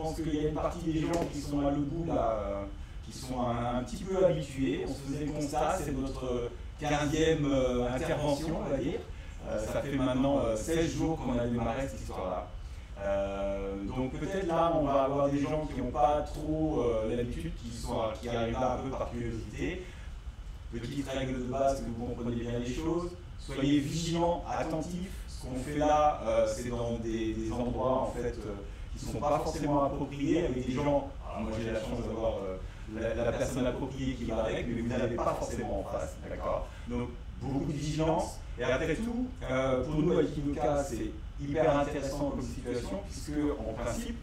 pense qu'il y a une partie des gens qui sont à l'autre bout, là, qui sont un petit peu habitués. On se faisait le constat, c'est notre 15e intervention, on va dire. Ça fait maintenant 16 jours qu'on a démarré cette histoire-là. Donc peut-être là, on va avoir des gens qui n'ont pas trop l'habitude, qui arrivent là un peu par curiosité. Petite règle de base, que vous comprenez bien les choses. Soyez vigilants, attentifs. Ce qu'on fait là, c'est dans des endroits en fait, qui ne sont pas forcément appropriés, avec des gens. Alors moi j'ai la chance d'avoir la personne appropriée qui va avec, mais vous n'avez pas forcément en face. D'accord. Donc beaucoup de vigilance. Et après tout, pour nous, à Kidoka, c'est hyper intéressant comme situation, puisque en principe,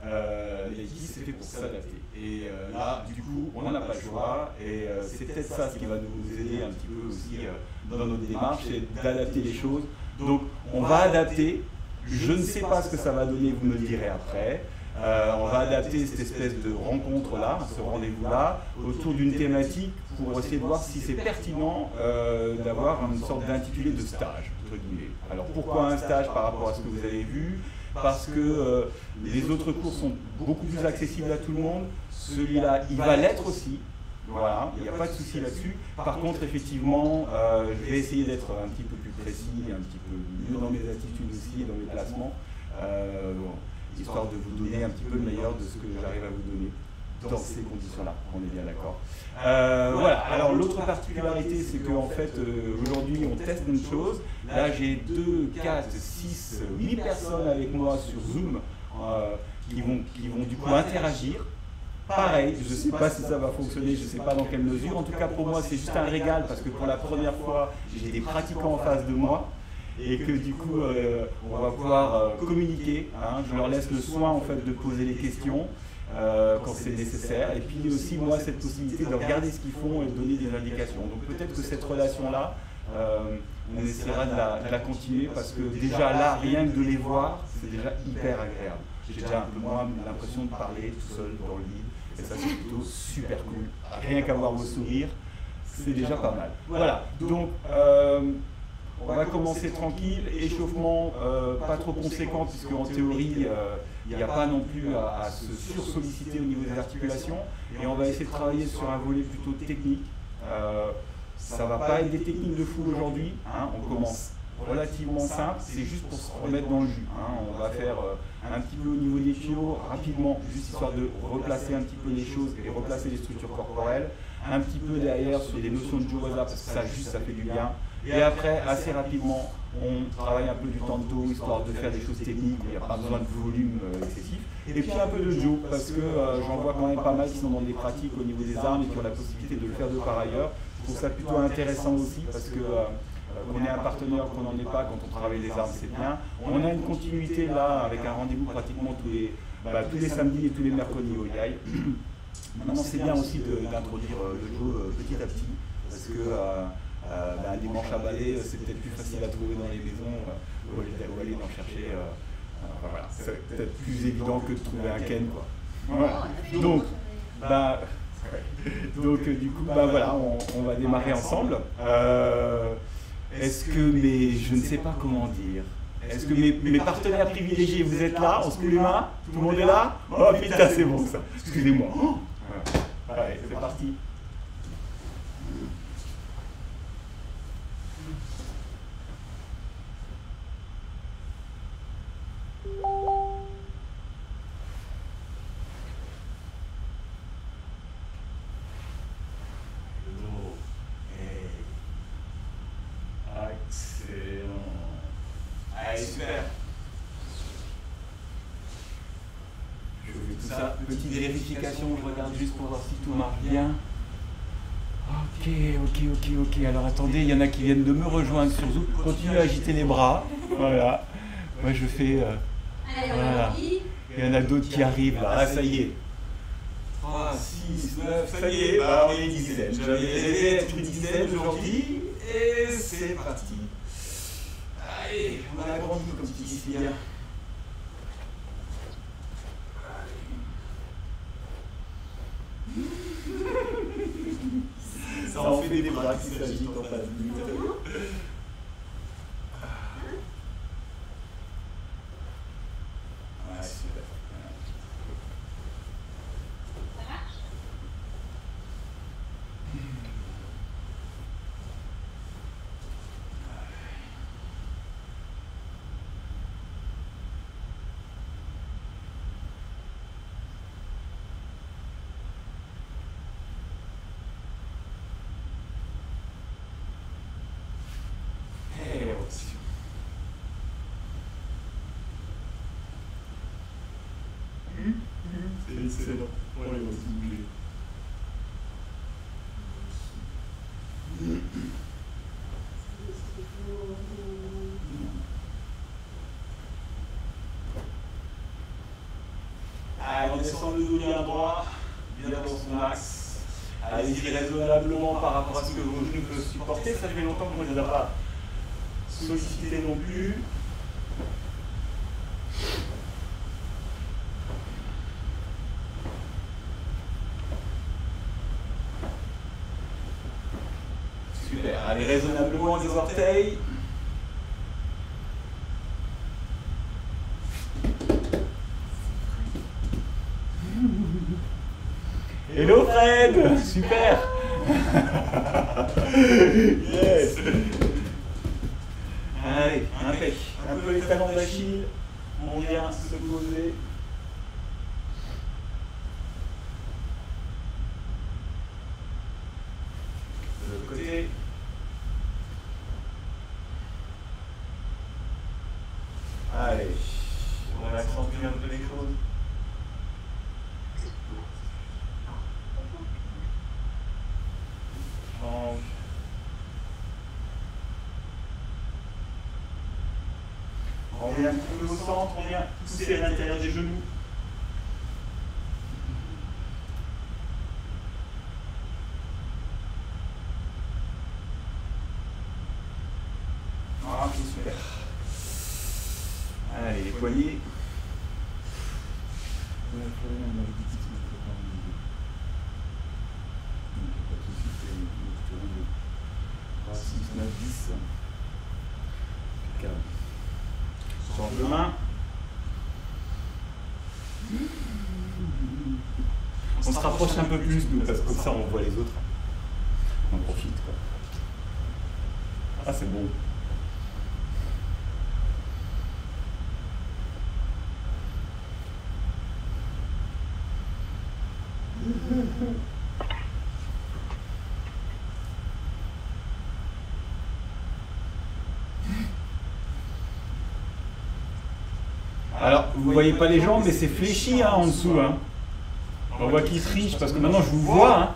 l'IT c'est fait pour s'adapter. Et là, du coup, on n'a pas le choix, et c'est peut-être ça ce qui va nous aider un petit peu aussi dans notre démarche, c'est d'adapter les choses. Donc, on va adapter. Je ne sais pas ce que ça va donner, vous me le direz après. On va adapter cette espèce de rencontre-là, ce rendez-vous-là, autour d'une thématique pour essayer de voir si c'est pertinent d'avoir une sorte d'intitulé de stage, entre guillemets. Alors pourquoi un stage par rapport à ce que vous avez vu? Parce que les autres cours sont beaucoup plus accessibles à tout le monde. Celui-là, il va l'être aussi. Voilà, il n'y a pas de souci là-dessus. Par contre, effectivement, je vais essayer d'être un petit peu plus précis, un petit peu mieux dans mes attitudes aussi et dans mes placements. Histoire de vous donner un petit peu le meilleur de ce que j'arrive à vous donner dans ces conditions-là, on est bien d'accord. Voilà, alors l'autre particularité, c'est qu'en fait, aujourd'hui, on teste une chose. Là, j'ai 2, 4, 6, 8 personnes avec moi sur Zoom qui vont du coup interagir. Pareil, je ne sais pas si ça va fonctionner, je ne sais pas dans quelle mesure. En tout cas, pour moi, c'est juste un régal parce que pour la première fois, j'ai des pratiquants en face de moi. Et que du coup, on va pouvoir communiquer. Hein. Je leur laisse le soin en fait, de poser les questions quand c'est nécessaire. Et puis aussi, moi, cette possibilité de regarder ce qu'ils font et de donner des indications. Donc peut-être que cette relation-là, on essaiera de la continuer parce que déjà là, rien que de les voir, c'est déjà hyper agréable. J'ai déjà un peu moins l'impression de parler tout seul dans le vide. Et ça, c'est plutôt super cool. Rien qu'à voir vos sourires, c'est déjà pas mal. Voilà. Donc, on va commencer tranquille, échauffement pas trop conséquent puisque en théorie il n'y a pas non plus à se sursolliciter au niveau des articulations et on va essayer de travailler sur un volet plutôt technique. Ça ne va pas être des techniques de fou aujourd'hui, hein. On commence relativement simple, c'est juste pour se remettre dans le jus. Hein. On va faire un petit peu au niveau des chiots rapidement, juste histoire de replacer un petit peu les choses et replacer les structures corporelles, un petit peu derrière sur des notions de Judoka parce que ça juste ça fait du bien. Et après, assez rapidement, on travaille un peu du tanto, histoire de faire des choses techniques, il n'y a pas besoin de volume excessif. Et puis un peu de jo, parce que j'en vois quand même pas mal qui sont dans des pratiques au niveau des armes et qui ont la possibilité de le faire de par ailleurs. Je trouve ça plutôt intéressant aussi, parce que qu'on ait un partenaire, qu'on n'en ait pas, quand on travaille les armes, c'est bien. On a une continuité là, avec un rendez-vous pratiquement tous les samedis et tous les mercredis au IAI. Maintenant, c'est bien aussi d'introduire le jo petit à petit, parce que des manches à balai, c'est peut-être plus facile à trouver dans les maisons, ou aller d'en chercher. Voilà. C'est peut-être plus évident que de trouver un Ken, quoi. Voilà. Donc, du coup, voilà, on va démarrer ensemble. Est-ce que je ne sais pas comment dire. Est-ce que mes partenaires privilégiés, vous êtes là? On se coule les mains? Tout le monde est là? Oh putain, c'est bon ça. Excusez-moi. Allez, c'est parti. Allez, super. Je fais tout ça. Petite vérification, je regarde juste pour voir si tout marche bien. Ok. Alors attendez, il y en a qui viennent de me rejoindre sur Zoom. Continuez à agiter les bras. Voilà. Moi je fais. Voilà. Il y en a d'autres qui arrivent là. Ah, ça y est. 3, 6, 9, ça y est. On est une dizaine. J'avais être une dizaine aujourd'hui. Et c'est parti. Allez, on a grandi comme tu dis si bien. Ça en fait des bras qui s'agitent en face de nous. Ouais, super. C'est excellent. On les voit bouger. Allez, on descend le dos bien droit, bien dans son axe. Allez-y raisonnablement par rapport à ce que vos genoux peuvent supporter. Ça fait longtemps qu'on ne les a pas sollicités non plus. Super, allez raisonnablement des orteils. Hello Fred, super. Yes. Allez, impec. Un peu les talons d'Achille. On vient se poser. De l'autre côté. Allez, on accentue un peu les choses. On vient un petit peu au centre, on vient pousser à l'intérieur des genoux. Ah, super. Allez, les poignets. Change de main. On se rapproche un peu plus, nous, parce que comme ça on voit les autres. On en profite, quoi. Ah, c'est bon. Alors, vous ne voyez pas les jambes, mais c'est fléchi hein, en dessous. Hein. On voit qu'ils trichent parce que maintenant je vous vois. Hein.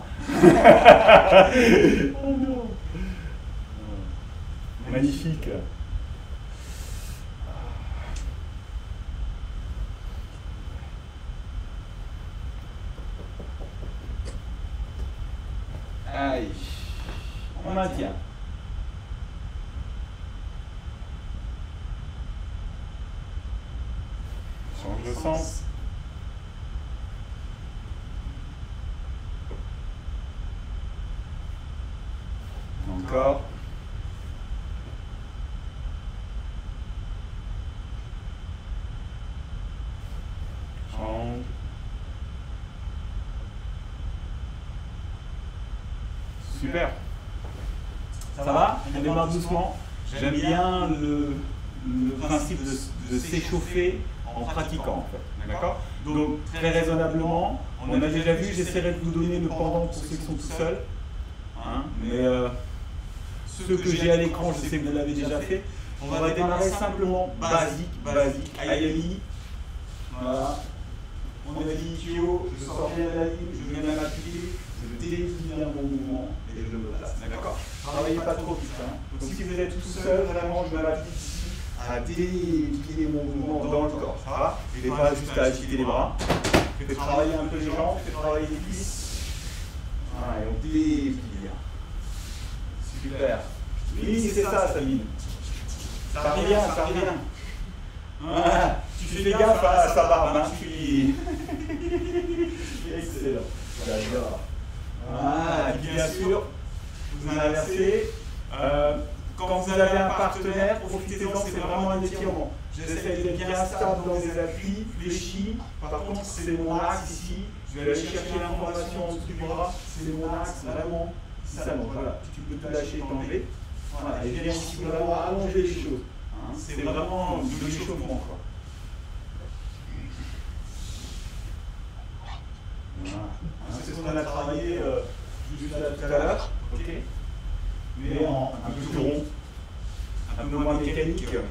Oh non. Magnifique. Aïe. On maintient. Change de sens. Encore. Change. Super. Ça va? On démarre doucement. J'aime bien le principe de s'échauffer en pratiquant. En fait. D'accord? Donc, très raisonnablement, on a déjà vu, j'essaierai de vous donner le pendant pour ceux qui sont tout seuls. Hein, mais ceux que j'ai à l'écran, je sais que vous l'avez déjà fait. On va démarrer simplement basique. Ayali. Voilà. On a dit ischio, je sors bien de la ligne, je viens m'appuyer, je délie bien mon mouvement et je me place. D'accord? Travaillez pas trop vite. Hein. Donc si vous êtes tout seul, vraiment, je me m'appuie ici à déplier mon mouvement dans le corps. Ça va? Je ne vais pas juste à agiter les bras. Faites travailler un peu les jambes, faites travailler les cuisses. Voilà, et on déplie bien. Super. Oui, c'est ça, Sabine. Ça revient. Voilà. Tu fais gaffe à sa barbe, hein. Excellent. J'adore. Voilà. Et bien sûr, vous inversez. Quand vous avez un partenaire, profitez-en, c'est vraiment un étirement. J'essaie d'être bien stable dans les appuis, fléchis. Par contre, c'est mon axe ici. Je vais aller chercher l'information en dessous du bras. C'est mon axe, vraiment. Ça, voilà. Tu peux te lâcher et t'enlever. Voilà. Et viens ici vraiment allonger les choses. Hein, c'est vraiment de l'échauffement, quoi. Voilà. Hein, c'est ce qu'on a travaillé juste là tout à l'heure. Ok. Mais un peu plus rond, un peu moins mécanique. Super.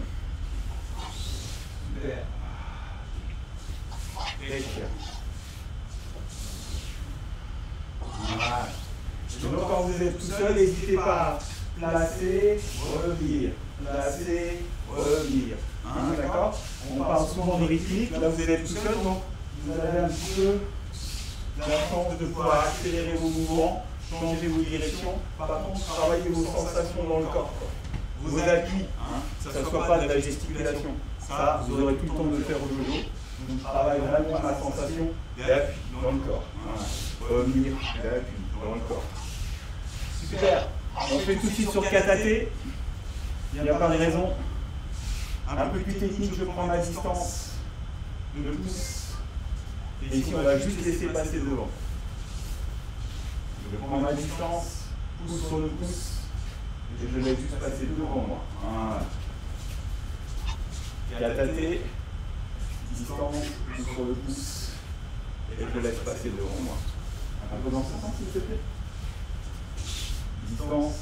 Et donc quand vous êtes tout seul, n'hésitez pas à placer, revenir, placer, revenir. Hein, d'accord? On parle souvent de rythmique, là vous êtes tout seul, donc vous avez un petit peu la chance de pouvoir accélérer vos mouvements, changer vos directions, par contre travailler vos sensations dans le corps. Vos appuis, hein, que ça ne soit pas de la gesticulation, ça vous aurez tout le temps de le faire au dojo. Donc travaille vraiment la sensation d'appui dans le corps. Voilà. Revenir d'appui dans le corps. Super. On fait tout de suite sur kataté. Il n'y a pas de raison. Un peu plus technique, je prends ma distance. Le pouce. Et ici, on va juste laisser passer devant. Je prends ma distance, pouce sur le pouce. Et je laisse juste passer devant moi. Voilà. Kataté. Distance, pouce sur le pouce. Et je laisse passer devant moi. Un peu dans ce sens, s'il te plaît. Distance,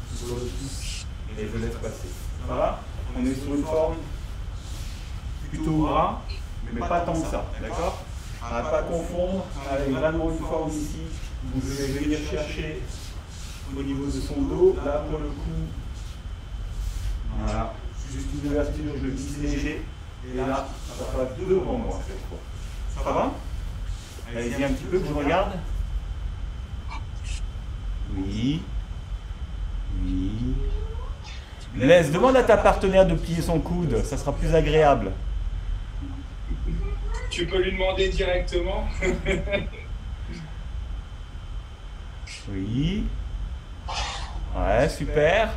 pouce sur le pouce. Et je laisse passer. Voilà. On est sur une forme plutôt bras, mais pas tant que ça, d'accord? À ne pas confondre avec vraiment une forme ici, vous devez venir chercher au niveau de son dos, là pour le coup, voilà, juste une ouverture, je glisse léger, et là, ça passe devant moi cette fois. Ça va? Allez-y un petit peu que je regarde. Oui. Oui. Demande à ta partenaire de plier son coude, ça sera plus agréable. Tu peux lui demander directement. Oui. Ouais, super.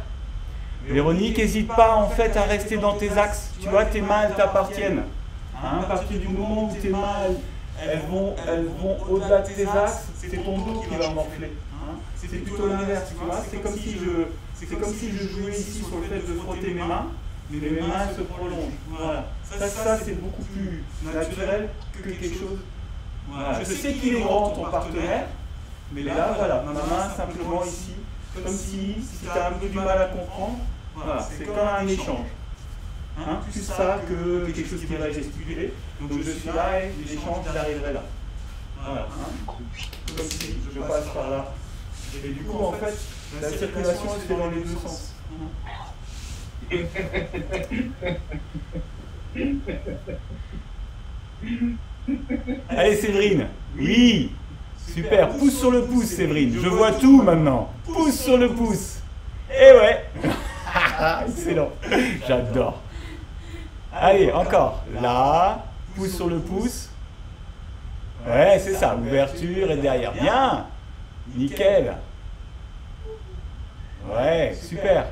Véronique, n'hésite pas en fait à rester dans tes axes. Tu vois, tes mains, elles t'appartiennent. Hein, à partir du moment où tes mains, elles vont au-delà de tes axes, c'est ton dos qui va morfler. Hein, c'est plutôt l'inverse, tu vois. C'est comme si je jouais ici sur le fait de frotter mes mains, mais mes mains se prolongent. Voilà. Ça c'est beaucoup plus naturel que quelque chose. Voilà. Je sais qu'il est grand ton partenaire, mais là, voilà, ma main simplement ici, comme si tu as un peu du mal à comprendre. Voilà, c'est comme un échange. Hein, plus ça que quelque chose qui va gesticuler. Donc je suis là et l'échange, j'arriverai là. Voilà. Hein, comme si je passe par là. Et du coup, en fait, la circulation elle se fait dans les deux sens. Allez Séverine, oui, super, pouce sur le pouce Séverine, je vois tout maintenant, pouce sur le pouce, et ouais, excellent, j'adore. Allez, encore, là, pouce sur le pouce, ouais c'est ça, ouverture et derrière, bien, nickel, ouais, super.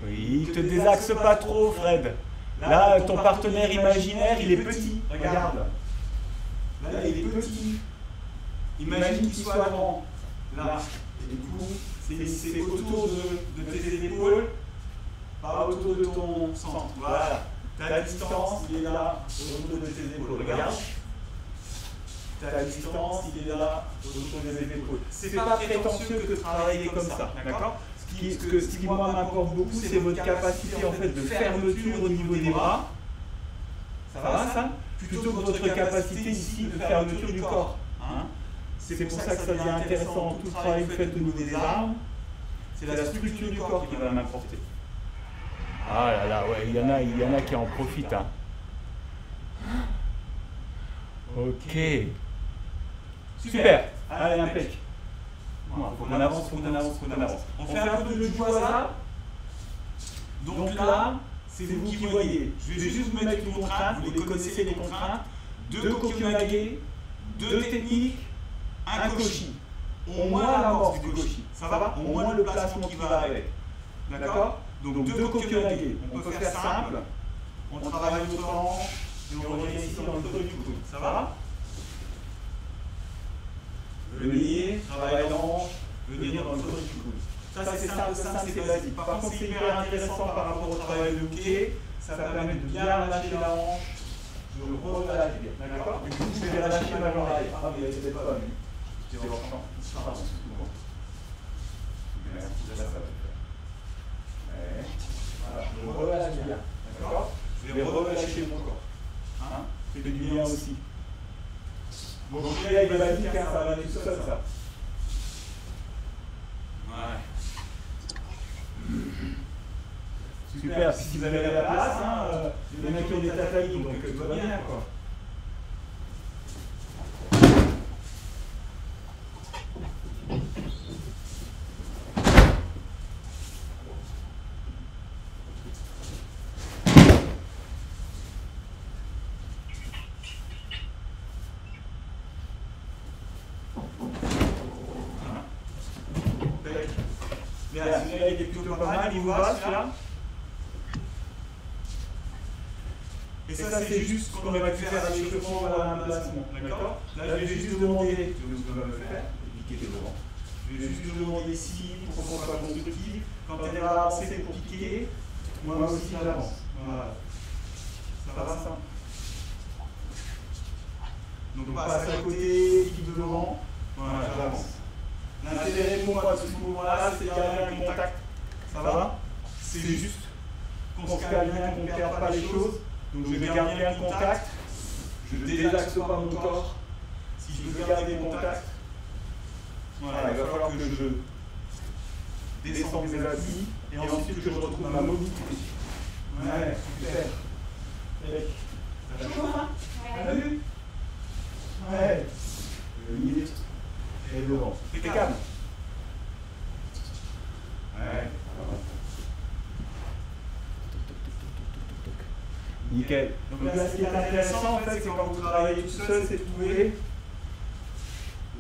Oui, te désaxe pas trop, Fred. Là, ton partenaire imaginaire, il est petit. Regarde. Là, il est petit. Imagine qu'il soit grand. Là. Et du coup, c'est autour de tes épaules, pas autour de ton centre. Voilà. Ta distance, il est là, autour de tes épaules. Regarde. Ta distance, il est là, autour des épaules. C'est pas prétentieux que de travailler comme ça. D'accord? Ce qui moi m'importe beaucoup, c'est votre capacité en fait de fermeture au niveau des bras. Ça va ça? Plutôt que votre capacité ici de fermeture du corps. Hein, c'est pour ça que ça devient intéressant. Tout le travail que vous faites au niveau des armes, c'est la structure du corps qui va m'importer. Ah là là, ouais, il y en a qui en profitent. Hein. Ok. Super. Allez, impec. Voilà, faut qu'on avance, faut qu'on avance, faut qu'on avance. On fait un peu de judoza. Donc là, c'est vous qui voyez. Je vais juste vous mettre une contrainte, vous les connaissez les contraintes. 2 kokyo-nage, 2 techniques, un koshi. Au moins l'amorce du koshi. Ça va? Au moins le placement qui va avec. D'accord? Donc 2 kokyo-nage. On peut faire simple. On travaille notre hanche et on revient ici dans le creux du coude. Ça va? Venir, travailler l'hanche, venir dans le creux du coude. Ça c'est simple, c'est basique. Par contre c'est hyper intéressant par rapport au travail de pied. Ça permet de bien relâcher la hanche. Je relâche bien. D'accord? Du coup je vais relâcher ma jambe arrière. Ah mais c'est peut-être pas lui. C'est important. Pardon, excuse-moi. Merci, là ça va le faire. Ouais. Voilà, je relâche bien. D'accord? Je vais relâcher mon corps. Hein? C'est du bien aussi. Donc là, il est basique, hein, ça va aller tout seul, ça. Ouais. Super, puis si vous avez la place, hein, il y en a qui ont des tatami, donc tout va bien, quoi. Bien, celui-là il est plutôt pas mal, il vous va celui-là. Et ça c'est juste ce qu'on aurait pu faire à l'échauffement ou à l'emplacement, d'accord? Là je vais juste demander, je vais me faire, piquer devant. Je vais juste demander ici pour qu'on soit constructif. Quand elle va avancer pour piquer, moi aussi j'avance. Voilà. Ça va ça? Donc on passe à côté, pique devant, voilà, j'avance. L'intérêt pour moi de ce mouvement-là, c'est de garder un contact. Ça va? C'est juste qu'on se calme bien, qu'on ne perde pas les choses. Donc je vais garder bien le contact. Je ne délaxe pas mon corps. Si je veux garder le contact, voilà, il va falloir que je descende mes appuis et ensuite que je retrouve ma mobilité. Ouais, super. Ça chauffe, hein? T'as vu? Ouais. Une minute. Et devant. Impeccable. Ouais. Nickel. Donc là, ce qui est intéressant, en fait, c'est quand vous travaillez tout seul, c'est de trouver.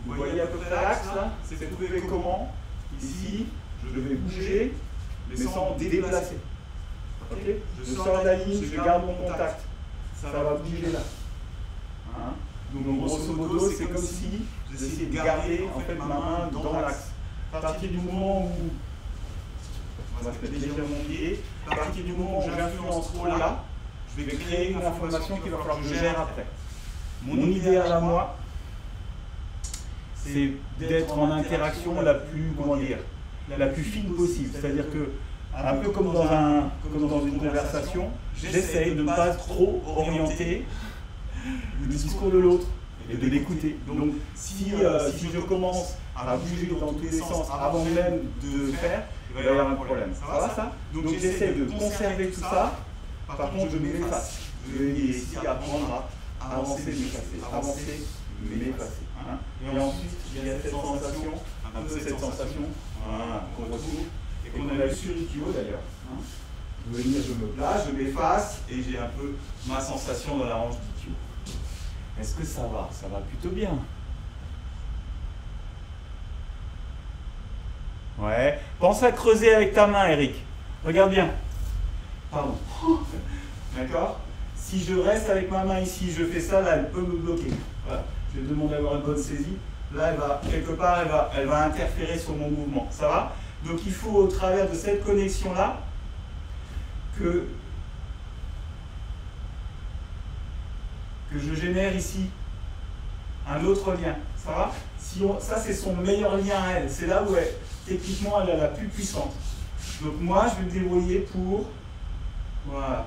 Vous voyez à peu près l'axe, là? C'est de trouver comment. Ici, je vais bouger, mais sans déplacer. Ok? Je sors de la ligne, je garde mon contact. Ça va bouger là. Hein? Donc grosso modo, c'est comme si j'essayais de garder en fait ma main dans l'axe. À partir du moment où, on va se mettre légèrement mon pied, à partir du moment où j'influence trop là, je vais créer une information qu'il va falloir que je gère après. Mon idéal à moi, c'est d'être en interaction la plus, comment dire, la plus fine possible. C'est-à-dire que, un peu comme dans une conversation, j'essaye de ne pas trop orienter le discours de l'autre et de l'écouter. Donc si je commence à bouger dans tous les sens avant même de faire, il va y avoir un problème. Ça va ça? Donc j'essaie de conserver tout ça. Par contre, je m'efface. Je vais ici apprendre à avancer, m'effacer, avancer, m'effacer. Hein? Et ensuite, il y a cette sensation, un peu cette sensation qu'on retrouve et qu'on a eu sur l'Ikyo d'ailleurs. Hein? Je veux venir, je me place, je m'efface et j'ai un peu ma sensation dans la hanche d'Ikyo. Est-ce que ça va? Ça va plutôt bien. Ouais. Pense à creuser avec ta main, Eric. Regarde bien. Pardon. D'accord? Si je reste avec ma main ici, je fais ça, là, elle peut me bloquer. Voilà. Je vais demander d'avoir une bonne saisie. Là, quelque part, elle va interférer sur mon mouvement. Ça va? Donc, il faut, au travers de cette connexion-là, que je génère ici un autre lien. Ça va? Ça, c'est son meilleur lien à elle. C'est là où, techniquement, elle est la plus puissante. Donc, moi, je vais me débrouiller pour... Voilà.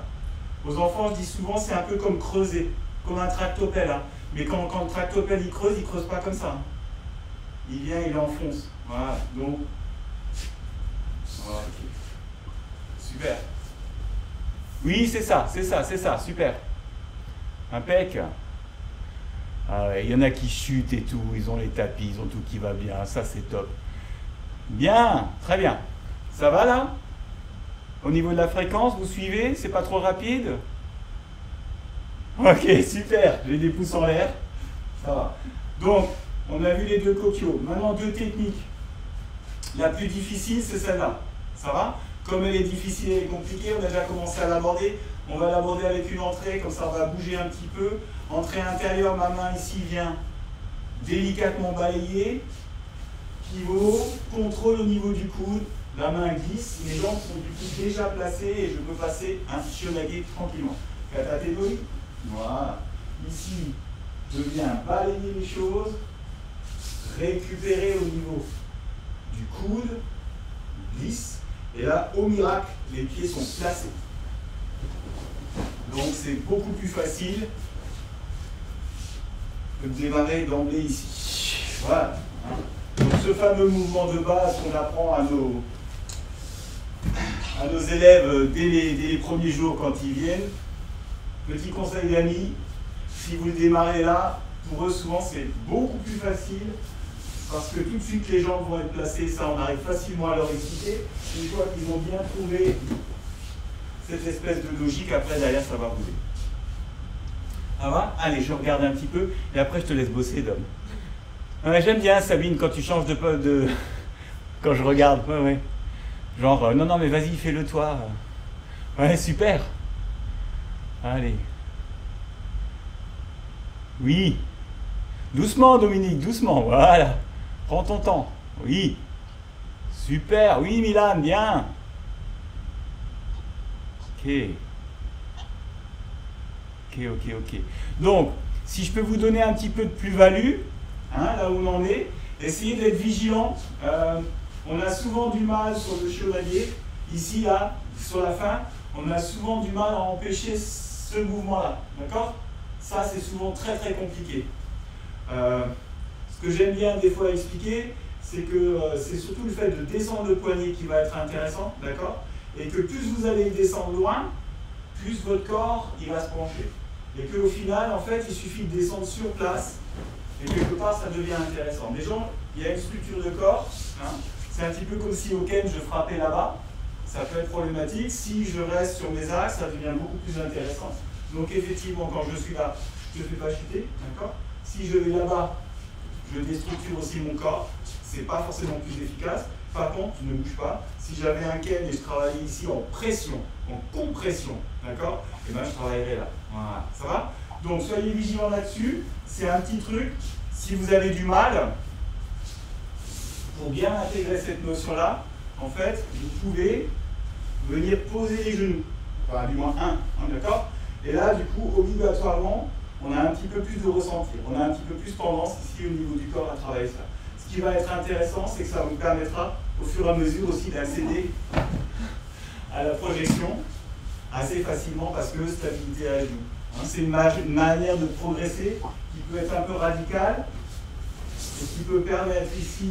Aux enfants, je dis souvent, c'est un peu comme creuser, comme un tractopelle. Hein. Mais quand le tractopelle il creuse pas comme ça. Hein. Il vient, il enfonce. Voilà. Donc, voilà. Okay. Super. Oui, c'est ça, super. Impec. Ah ouais, il y en a qui chutent et tout, ils ont les tapis, ils ont tout qui va bien, ça c'est top. Bien, très bien. Ça va là? Au niveau de la fréquence, vous suivez? C'est pas trop rapide? Ok, super, j'ai des pouces en l'air. Ça va. Donc, on a vu les deux kokyos. Maintenant, deux techniques. La plus difficile, c'est celle-là. Ça va? Comme elle est difficile et compliquée, on a déjà commencé à l'aborder. On va l'aborder avec une entrée, comme ça on va bouger un petit peu. Entrée intérieure, ma main ici vient délicatement balayer. Pivot, contrôle au niveau du coude. La main glisse, les jambes sont du coup déjà placées et je peux passer un shionage tranquillement. Katatedori. Voilà. Ici, je viens balayer les choses, récupérer au niveau du coude, glisse, et là, au miracle, les pieds sont placés. Donc c'est beaucoup plus facile de démarrer d'emblée ici. Voilà. Donc ce fameux mouvement de base qu'on apprend à nos élèves dès les premiers jours quand ils viennent. Petit conseil d'amis, si vous le démarrez là, pour eux souvent c'est beaucoup plus facile parce que tout de suite les jambes vont être placées, ça on arrive facilement à leur expliquer. Une fois qu'ils ont bien trouvé cette espèce de logique, après derrière ça va rouler. Ah va? Allez, je regarde un petit peu et après je te laisse bosser, Dom. Ouais, j'aime bien Sabine quand tu changes de... quand je regarde, ouais. Genre, non, mais vas-y, fais-le toi. Ouais, super. Allez. Oui. Doucement, Dominique, doucement. Voilà. Prends ton temps. Oui. Super. Oui, Milan, bien. Ok. Donc, si je peux vous donner un petit peu de plus-value, hein, là où on en est, essayez d'être vigilant. On a souvent du mal sur le chevalier, ici, là, sur la fin, on a souvent du mal à empêcher ce mouvement-là, d'accord? Ça, c'est souvent très très compliqué. Ce que j'aime bien des fois expliquer, c'est que c'est surtout le fait de descendre le poignet qui va être intéressant, d'accord? Et que plus vous allez descendre loin, plus votre corps, il va se pencher. Et qu'au final, en fait, il suffit de descendre sur place, et quelque part, ça devient intéressant. Déjà, il y a une structure de corps, hein. C'est un petit peu comme si au Ken je frappais là-bas, ça peut être problématique. Si je reste sur mes axes, ça devient beaucoup plus intéressant. Donc effectivement, quand je suis là, je ne fais pas chuter, d'accord? Si je vais là-bas, je déstructure aussi mon corps, c'est pas forcément plus efficace. Par contre, tu ne bouges pas. Si j'avais un Ken et je travaillais ici en pression, en compression, d'accord? Et bien je travaillerais là. Voilà, ça va? Donc soyez vigilants là-dessus. C'est un petit truc. Si vous avez du mal, pour bien intégrer cette notion-là, en fait, vous pouvez venir poser les genoux. Enfin, du moins un, d'accord? Et là, du coup, obligatoirement, on a un petit peu plus de ressenti. On a un petit peu plus tendance ici au niveau du corps à travailler ça. Ce qui va être intéressant, c'est que ça vous permettra, au fur et à mesure aussi, d'accéder à la projection assez facilement parce que stabilité à la joue. Hein, c'est une manière de progresser qui peut être un peu radicale et qui peut permettre ici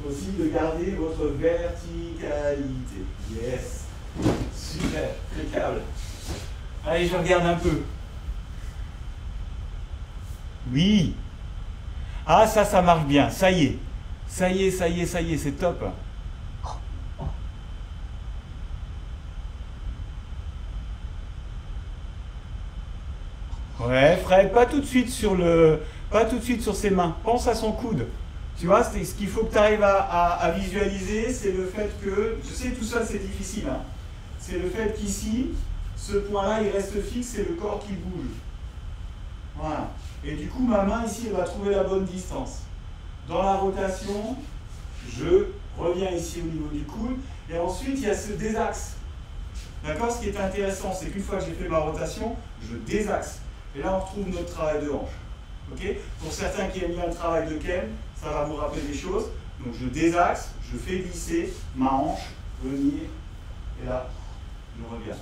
aussi de garder votre verticalité. Yes. Super, impeccable. Allez, je regarde un peu. Oui. Ah, ça marche bien. Ça y est. Ça y est, c'est top. Ouais, Fred, pas tout de suite sur ses mains. Pense à son coude. Tu vois, ce qu'il faut que tu arrives à visualiser, c'est le fait que, je sais tout ça c'est difficile, hein, c'est le fait qu'ici, ce point-là il reste fixe, c'est le corps qui bouge. Voilà. Et du coup, ma main ici, elle va trouver la bonne distance. Dans la rotation, je reviens ici au niveau du coude, et ensuite il y a ce désaxe. D'accord? Ce qui est intéressant, c'est qu'une fois que j'ai fait ma rotation, je désaxe. Et là, on retrouve notre travail de hanche. Okay? Pour certains qui aiment bien le travail de Ken, ça va vous rappeler des choses. Donc je désaxe, je fais glisser ma hanche, venir, et là, je reviens.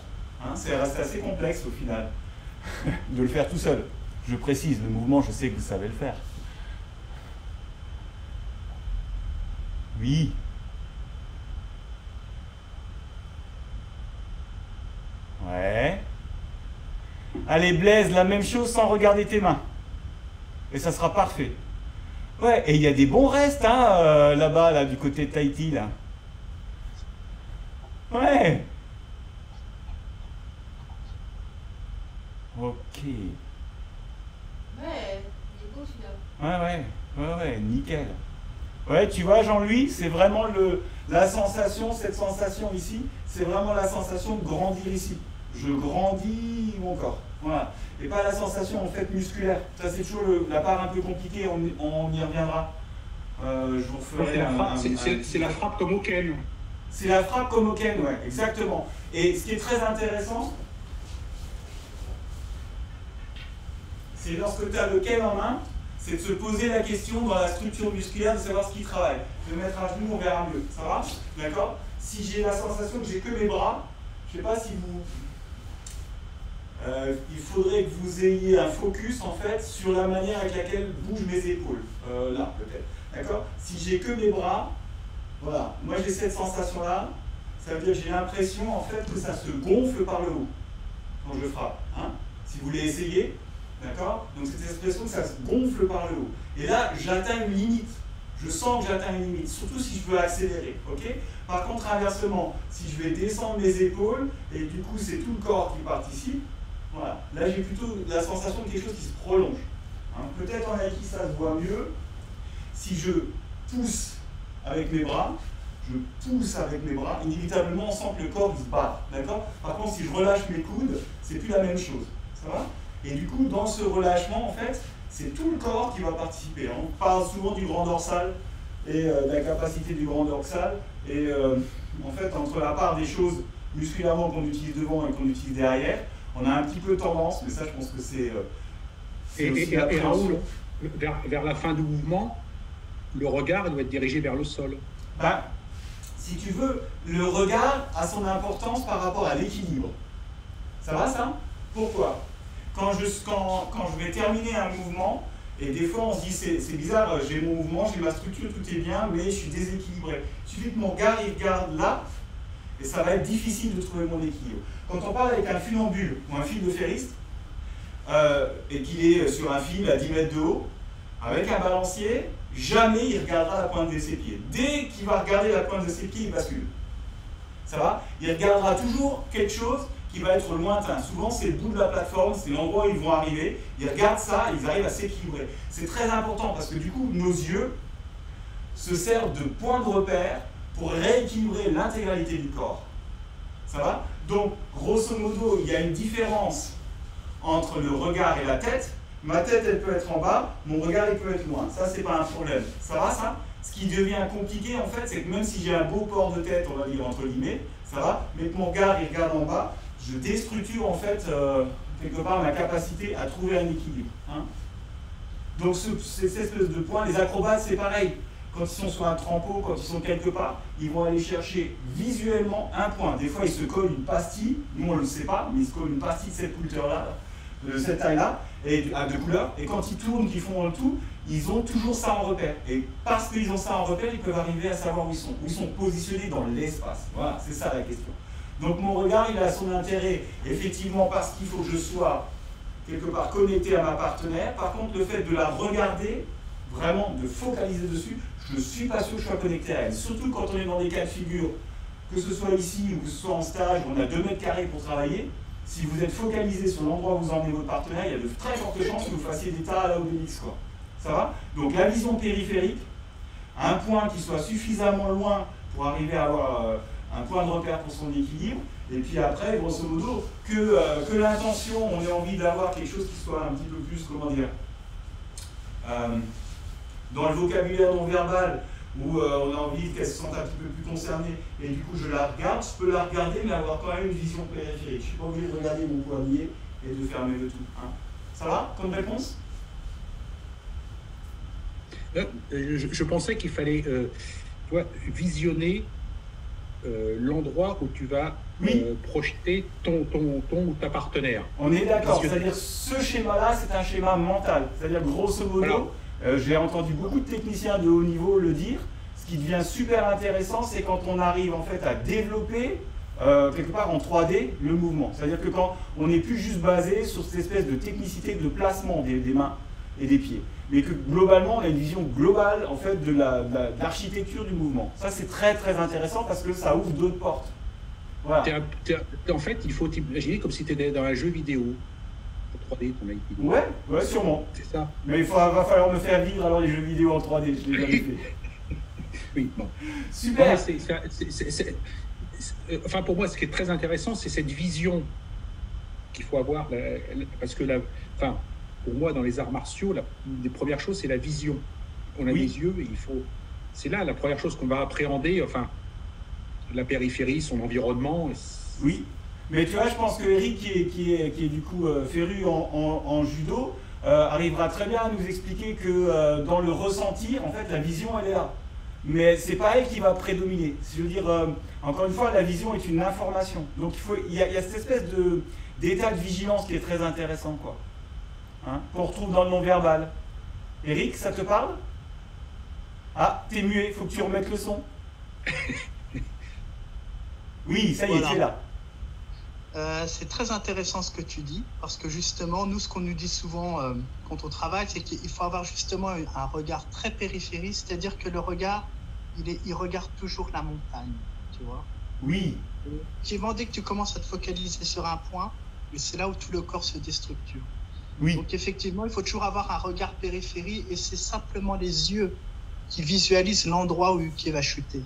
Hein, c'est assez complexe au final de le faire tout seul. Je précise, le mouvement, je sais que vous savez le faire. Oui. Ouais. Allez, Blaise, la même chose sans regarder tes mains. Et ça sera parfait. Ouais, et il y a des bons restes, hein, là-bas, là, du côté de Tahiti, là. Ouais. Ok. Ouais, il est beau celui-là. Ouais, nickel. Ouais, tu vois, Jean-Louis, c'est vraiment la sensation, cette sensation ici, c'est vraiment la sensation de grandir ici. Je grandis mon corps. Voilà. Et pas la sensation en fait musculaire. Ça c'est toujours la part un peu compliquée, on y reviendra. Je vous referai c'est la frappe comme au Ken. C'est la frappe comme au Ken, ouais, exactement. Et ce qui est très intéressant, c'est lorsque tu as le Ken en main, c'est de se poser la question dans la structure musculaire de savoir ce qui travaille. De mettre à genoux, on verra mieux. Ça va? D'accord? Si j'ai la sensation que j'ai que mes bras, je ne sais pas si vous... il faudrait que vous ayez un focus en fait sur la manière avec laquelle bougent mes épaules. Là, peut-être. D'accord? Si j'ai que mes bras, voilà, moi j'ai cette sensation-là, ça veut dire que j'ai l'impression en fait que ça se gonfle par le haut quand je frappe. Hein? Si vous voulez essayer, d'accord? Donc cette expression que ça se gonfle par le haut. Et là, j'atteins une limite. Je sens que j'atteins une limite, surtout si je veux accélérer. Ok? Par contre, inversement, si je vais descendre mes épaules, et du coup c'est tout le corps qui participe, voilà. Là j'ai plutôt la sensation de quelque chose qui se prolonge. Hein? Peut-être en Aiki ça se voit mieux. Si je pousse avec mes bras, inévitablement on sent que le corps se bat. D'accord? Par contre, si je relâche mes coudes, c'est plus la même chose. Ça va? Et du coup, dans ce relâchement, en fait, c'est tout le corps qui va participer. On parle souvent du grand dorsal et de la capacité du grand dorsal. Et en fait, entre la part des choses musculairement qu'on utilise devant et qu'on utilise derrière, on a un petit peu tendance, mais ça, je pense que c'est. Et Raoul, vers la fin du mouvement, le regard doit être dirigé vers le sol. Ben, si tu veux, le regard a son importance par rapport à l'équilibre. Ça va, ça? Pourquoi? Quand je vais terminer un mouvement, et des fois on se dit c'est bizarre, j'ai mon mouvement, j'ai ma structure, tout est bien, mais je suis déséquilibré. Il suffit que mon regard il regarde là, et ça va être difficile de trouver mon équilibre. Quand on parle avec un funambule ou un fil de ferriste, et qu'il est sur un fil à 10 mètres de haut, avec un balancier, jamais il regardera la pointe de ses pieds. Dès qu'il va regarder la pointe de ses pieds, il bascule. Ça va? Il regardera toujours quelque chose qui va être lointain. Souvent, c'est le bout de la plateforme, c'est l'endroit où ils vont arriver. Ils regardent ça, ils arrivent à s'équilibrer. C'est très important parce que du coup, nos yeux se servent de point de repère pour rééquilibrer l'intégralité du corps. Ça va? Donc, grosso modo, il y a une différence entre le regard et la tête. Ma tête, elle peut être en bas, mon regard, il peut être loin. Ça, c'est pas un problème. Ça va, ça? Ce qui devient compliqué, en fait, c'est que même si j'ai un beau port de tête, on va dire entre guillemets, ça va, mais que mon regard, il regarde en bas, je déstructure, en fait, quelque part, ma capacité à trouver un équilibre. Hein? Donc, ces espèces de points, les acrobates, c'est pareil. Quand ils sont sur un trempeau, quand ils sont quelque part, ils vont aller chercher visuellement un point. Des fois, ils se collent une pastille, nous, on ne le sait pas, mais ils se collent une pastille de cette couleur-là, de cette taille-là, et de couleur, et quand ils tournent, qu'ils font le tout, ils ont toujours ça en repère. Et parce qu'ils ont ça en repère, ils peuvent arriver à savoir où ils sont positionnés dans l'espace. Voilà, c'est ça la question. Donc mon regard, il a son intérêt, effectivement, parce qu'il faut que je sois quelque part connecté à ma partenaire. Par contre, le fait de la regarder, vraiment de focaliser dessus, je ne suis pas sûr que je sois connecté à elle. Surtout quand on est dans des cas de figure, que ce soit ici ou que ce soit en stage, où on a 2 mètres carrés pour travailler. Si vous êtes focalisé sur l'endroit où vous emmenez votre partenaire, il y a de très fortes chances que vous fassiez des tas à la Obélix, quoi. Ça va? Donc la vision périphérique, un point qui soit suffisamment loin pour arriver à avoir un point de repère pour son équilibre, et puis après, grosso modo, que l'intention, on ait envie d'avoir quelque chose qui soit un petit peu plus, comment dire, dans le vocabulaire non verbal, où on a envie qu'elle se sente un petit peu plus concernée, et du coup je la regarde, je peux la regarder, mais avoir quand même une vision périphérique. Je ne suis pas obligé de regarder mon poignet et de fermer le tout. Hein. Ça va comme réponse? Je pensais qu'il fallait visionner l'endroit où tu vas projeter ton ou ta partenaire. On est d'accord, c'est-à-dire ce schéma-là, c'est un schéma mental. C'est-à-dire grosso modo, j'ai entendu beaucoup de techniciens de haut niveau le dire, ce qui devient super intéressant, c'est quand on arrive en fait à développer quelque part en 3D le mouvement. C'est-à-dire que quand on n'est plus juste basé sur cette espèce de technicité de placement des mains et des pieds, mais que globalement on a une vision globale en fait de l'architecture du mouvement. Ça c'est très très intéressant parce que ça ouvre d'autres portes. Voilà. En fait, il faut t'imaginer comme si tu étais dans un jeu vidéo. 3D, ton iPad. Ouais, sûrement. C'est ça. Mais va falloir me faire vivre alors les jeux vidéo en 3D, je l'ai jamais fait. Oui, bon. Super. Enfin, pour moi, ce qui est très intéressant, c'est cette vision qu'il faut avoir, parce que pour moi, dans les arts martiaux, la des premières choses, c'est la vision. On a des yeux, et c'est là la première chose qu'on va appréhender, enfin, la périphérie, son environnement. Oui. Mais tu vois, je pense que Eric, qui est du coup féru en judo, arrivera très bien à nous expliquer que dans le ressentir, en fait, la vision, elle est là. Mais c'est pas elle qui va prédominer. Je veux dire, encore une fois, la vision est une information. Donc il y a cette espèce d'état de vigilance qui est très intéressant, quoi. Hein, qu'on retrouve dans le non-verbal. Eric, ça te parle? Ah, t'es muet, faut que tu remettes le son. Oui, ça y est, tu es là. C'est très intéressant ce que tu dis, parce que justement, nous, ce qu'on nous dit souvent quand on travaille, c'est qu'il faut avoir justement un regard très périphérique, c'est-à-dire que le regard, il regarde toujours la montagne, tu vois. Oui. Effectivement, dès que tu commences à te focaliser sur un point, c'est là où tout le corps se déstructure. Oui. Donc effectivement, il faut toujours avoir un regard périphérique, et c'est simplement les yeux qui visualisent l'endroit où qui va chuter.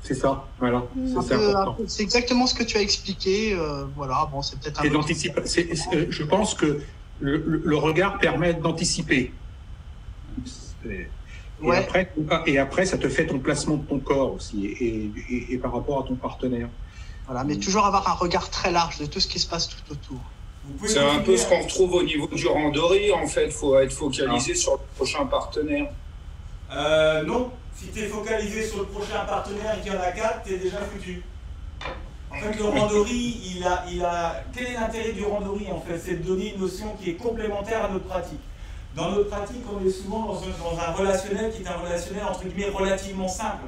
C'est ça, voilà. C'est important. C'est exactement ce que tu as expliqué. Voilà, bon, c'est peut-être un. Je pense que le regard permet d'anticiper. Et après, ça te fait ton placement de ton corps aussi, et par rapport à ton partenaire. Voilà, mais toujours avoir un regard très large de tout ce qui se passe tout autour. C'est un peu ce qu'on retrouve au niveau du randori, en fait. Il faut être focalisé sur le prochain partenaire. Non. Si tu es focalisé sur le prochain partenaire et qu'il y en a 4, tu es déjà foutu. En fait, le randori, quel est l'intérêt du randori, en fait? C'est de donner une notion qui est complémentaire à notre pratique. Dans notre pratique, on est souvent dans un relationnel qui est un relationnel, entre guillemets, relativement simple,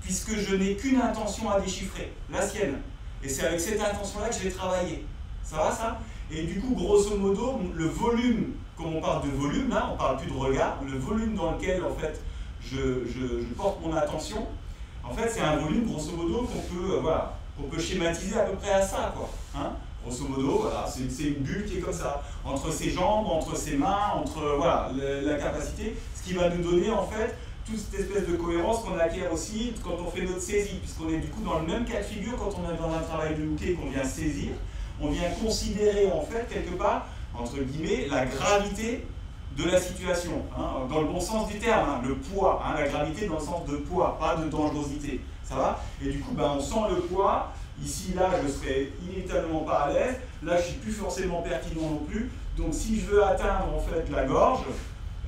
puisque je n'ai qu'une intention à déchiffrer, la sienne. Et c'est avec cette intention-là que je vais travailler. Ça va, ça? Et du coup, grosso modo, le volume, comme on parle de volume, là, on ne parle plus de regard, le volume dans lequel, en fait, je porte mon attention, en fait, c'est un volume, grosso modo, qu'on peut schématiser à peu près à ça, quoi. Hein, grosso modo, voilà, c'est une bulle qui est comme ça, entre ses jambes, entre ses mains, entre, voilà, la capacité, ce qui va nous donner, en fait, toute cette espèce de cohérence qu'on acquiert aussi quand on fait notre saisie, puisqu'on est du coup dans le même cas de figure quand on est dans un travail de bouquet qu'on vient saisir, on vient considérer, en fait, quelque part, entre guillemets, la gravité de la situation, hein, dans le bon sens du terme, hein, le poids, hein, la gravité dans le sens de poids, pas de dangerosité, ça va? Et du coup, on sent le poids, ici, là, je serai inévitablement pas à l'aise, là, je suis plus forcément pertinent non plus, donc si je veux atteindre, en fait, la gorge,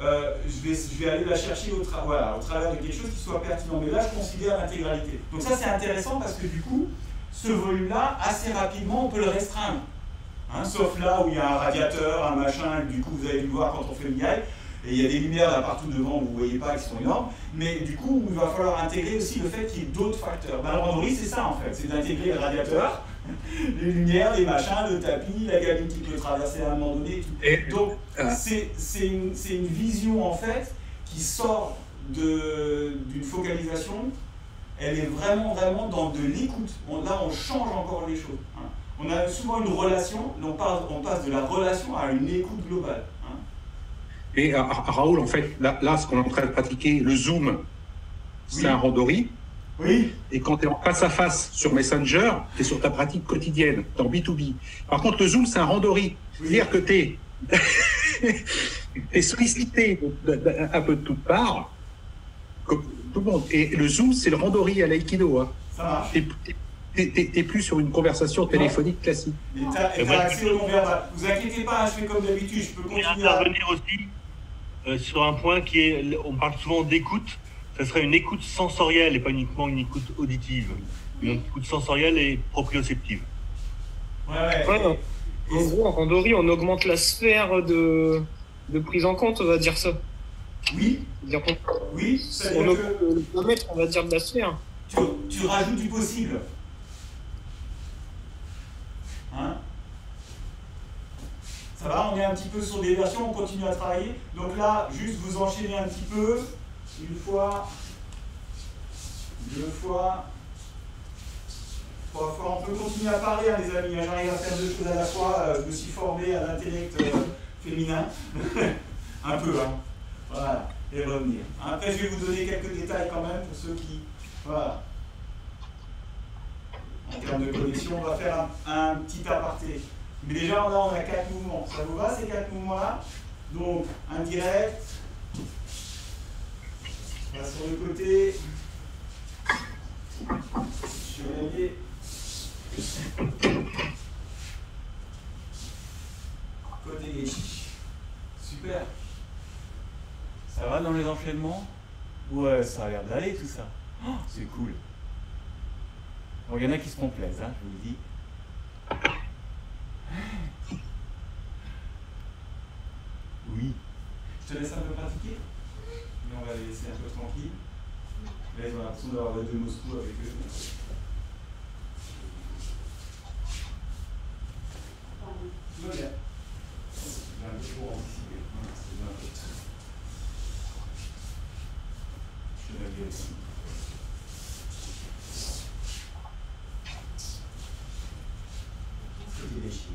je vais aller la chercher au travers de quelque chose qui soit pertinent, mais là, je considère l'intégralité. Donc ça, c'est intéressant parce que du coup, ce volume-là, assez rapidement, on peut le restreindre. Hein, sauf là où il y a un radiateur, un machin, du coup vous avez dû le voir quand on fait le miel, et il y a des lumières là partout devant, vous ne voyez pas, qui sont énormes, mais du coup il va falloir intégrer aussi le fait qu'il y ait d'autres facteurs. Le randori c'est ça en fait, c'est d'intégrer le radiateur, les lumières, les machins, le tapis, la gamine qui peut traverser à un moment donné, et tout. Donc c'est une vision en fait qui sort d'une focalisation, elle est vraiment dans de l'écoute. Là on change encore les choses. Hein. On a souvent une relation, on passe de la relation à une écoute globale. Hein. Et Raoul, en fait, là, ce qu'on est en train de pratiquer, le Zoom, c'est un randori. Oui. Et quand tu es en face à face sur Messenger, tu es sur ta pratique quotidienne, dans B2B. Par contre, le Zoom, c'est un randori. Oui. C'est-à-dire que tu es sollicité un peu de toutes parts, comme tout le monde. Et le Zoom, c'est le randori à l'aïkido. Hein. Ça marche. T'es plus sur une conversation téléphonique classique. Et t'as accès au non-verbal. Vous inquiétez pas, je fais comme d'habitude, je peux continuer à intervenir aussi sur un point qui est, on parle souvent d'écoute, ça serait une écoute sensorielle et pas uniquement une écoute auditive. Une écoute sensorielle et proprioceptive. Ouais. En gros, en randori, on augmente la sphère de prise en compte, on va dire ça. Oui. Oui, c'est-à-dire que le paramètre, on va dire, de la sphère. Tu rajoutes du possible. Hein? Ça va, on est un petit peu sur des versions, on continue à travailler. Donc là, juste vous enchaînez un petit peu. Une fois, deux fois, trois fois. On peut continuer à parler, hein, les amis. J'arrive à faire deux choses à la fois. Je me suis formé à l'intellect féminin. Un peu, hein. Voilà. Et revenir. Après, je vais vous donner quelques détails quand même pour ceux qui... Voilà. En termes de connexion, on va faire un petit aparté. Mais déjà, là, on a 4 mouvements. Ça vous va, ces 4 mouvements-là? Donc, indirect. On va sur le côté. Chevalier. Côté gauche. Super. Ça va dans les enchaînements? Ouais, ça a l'air d'aller tout ça. Oh, c'est cool. Bon, il y en a qui se complaisent, hein, je vous le dis. Je te laisse un peu pratiquer. Mais on va les laisser un peu tranquilles. Là, ils ont l'impression d'avoir la de Moscou avec eux. Tout va bien. J'ai un peu trop anticipé. C'est bien un peu. Je vais la gueule. C'est des chiffres.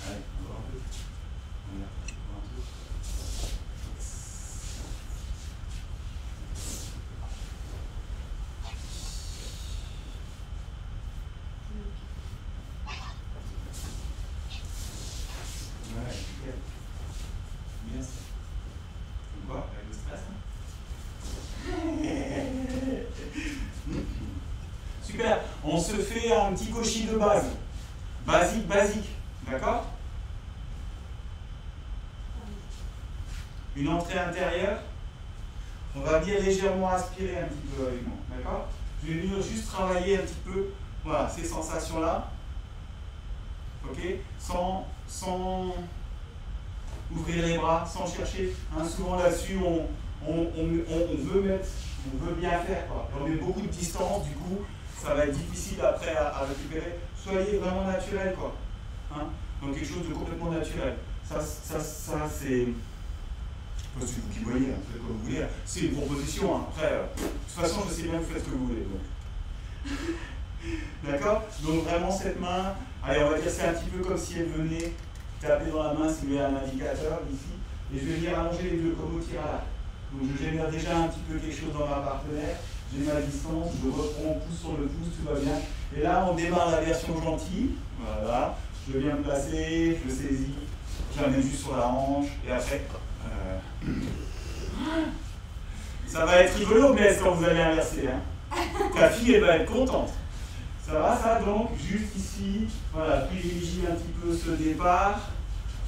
Allez, on va un peu. On y a un peu. Ouais, nickel. Bien sûr. Tu vois, avec le stress, hein. Super. On se fait un petit koshi de base. Basique, basique. D'accord? Une entrée intérieure. On va bien légèrement aspirer un petit peu avec moi. D'accord? Je vais venir juste travailler un petit peu, voilà, ces sensations-là. Ok? Sans ouvrir les bras, sans chercher. Hein, souvent là-dessus, on veut mettre, on veut bien faire, quoi. Et on met beaucoup de distance, du coup, ça va être difficile après à récupérer. Soyez vraiment naturel, quoi. Hein? Donc quelque chose de complètement naturel. Ça c'est. C'est vous qui voyez, hein, faites comme vous voulez. C'est une proposition. Hein. Après, de toute façon, je sais bien que vous faites ce que vous voulez. D'accord? Donc vraiment cette main, allez, on va dire c'est un petit peu comme si elle venait taper dans la main, s'il y a un indicateur ici. Et je vais venir allonger les deux comme au tir à l'arc. Donc je génère déjà un petit peu quelque chose dans ma partenaire. J'ai ma distance, je reprends pouce sur le pouce, tout va bien. Et là, on démarre la version gentille. Voilà. Je viens me placer, je saisis, j'amène juste sur la hanche, et après. Ça va être rigolo, mais quand vous allez inverser. Hein. Ta fille, elle va être contente. Ça va, ça? Donc, juste ici, voilà, privilégier un petit peu ce départ.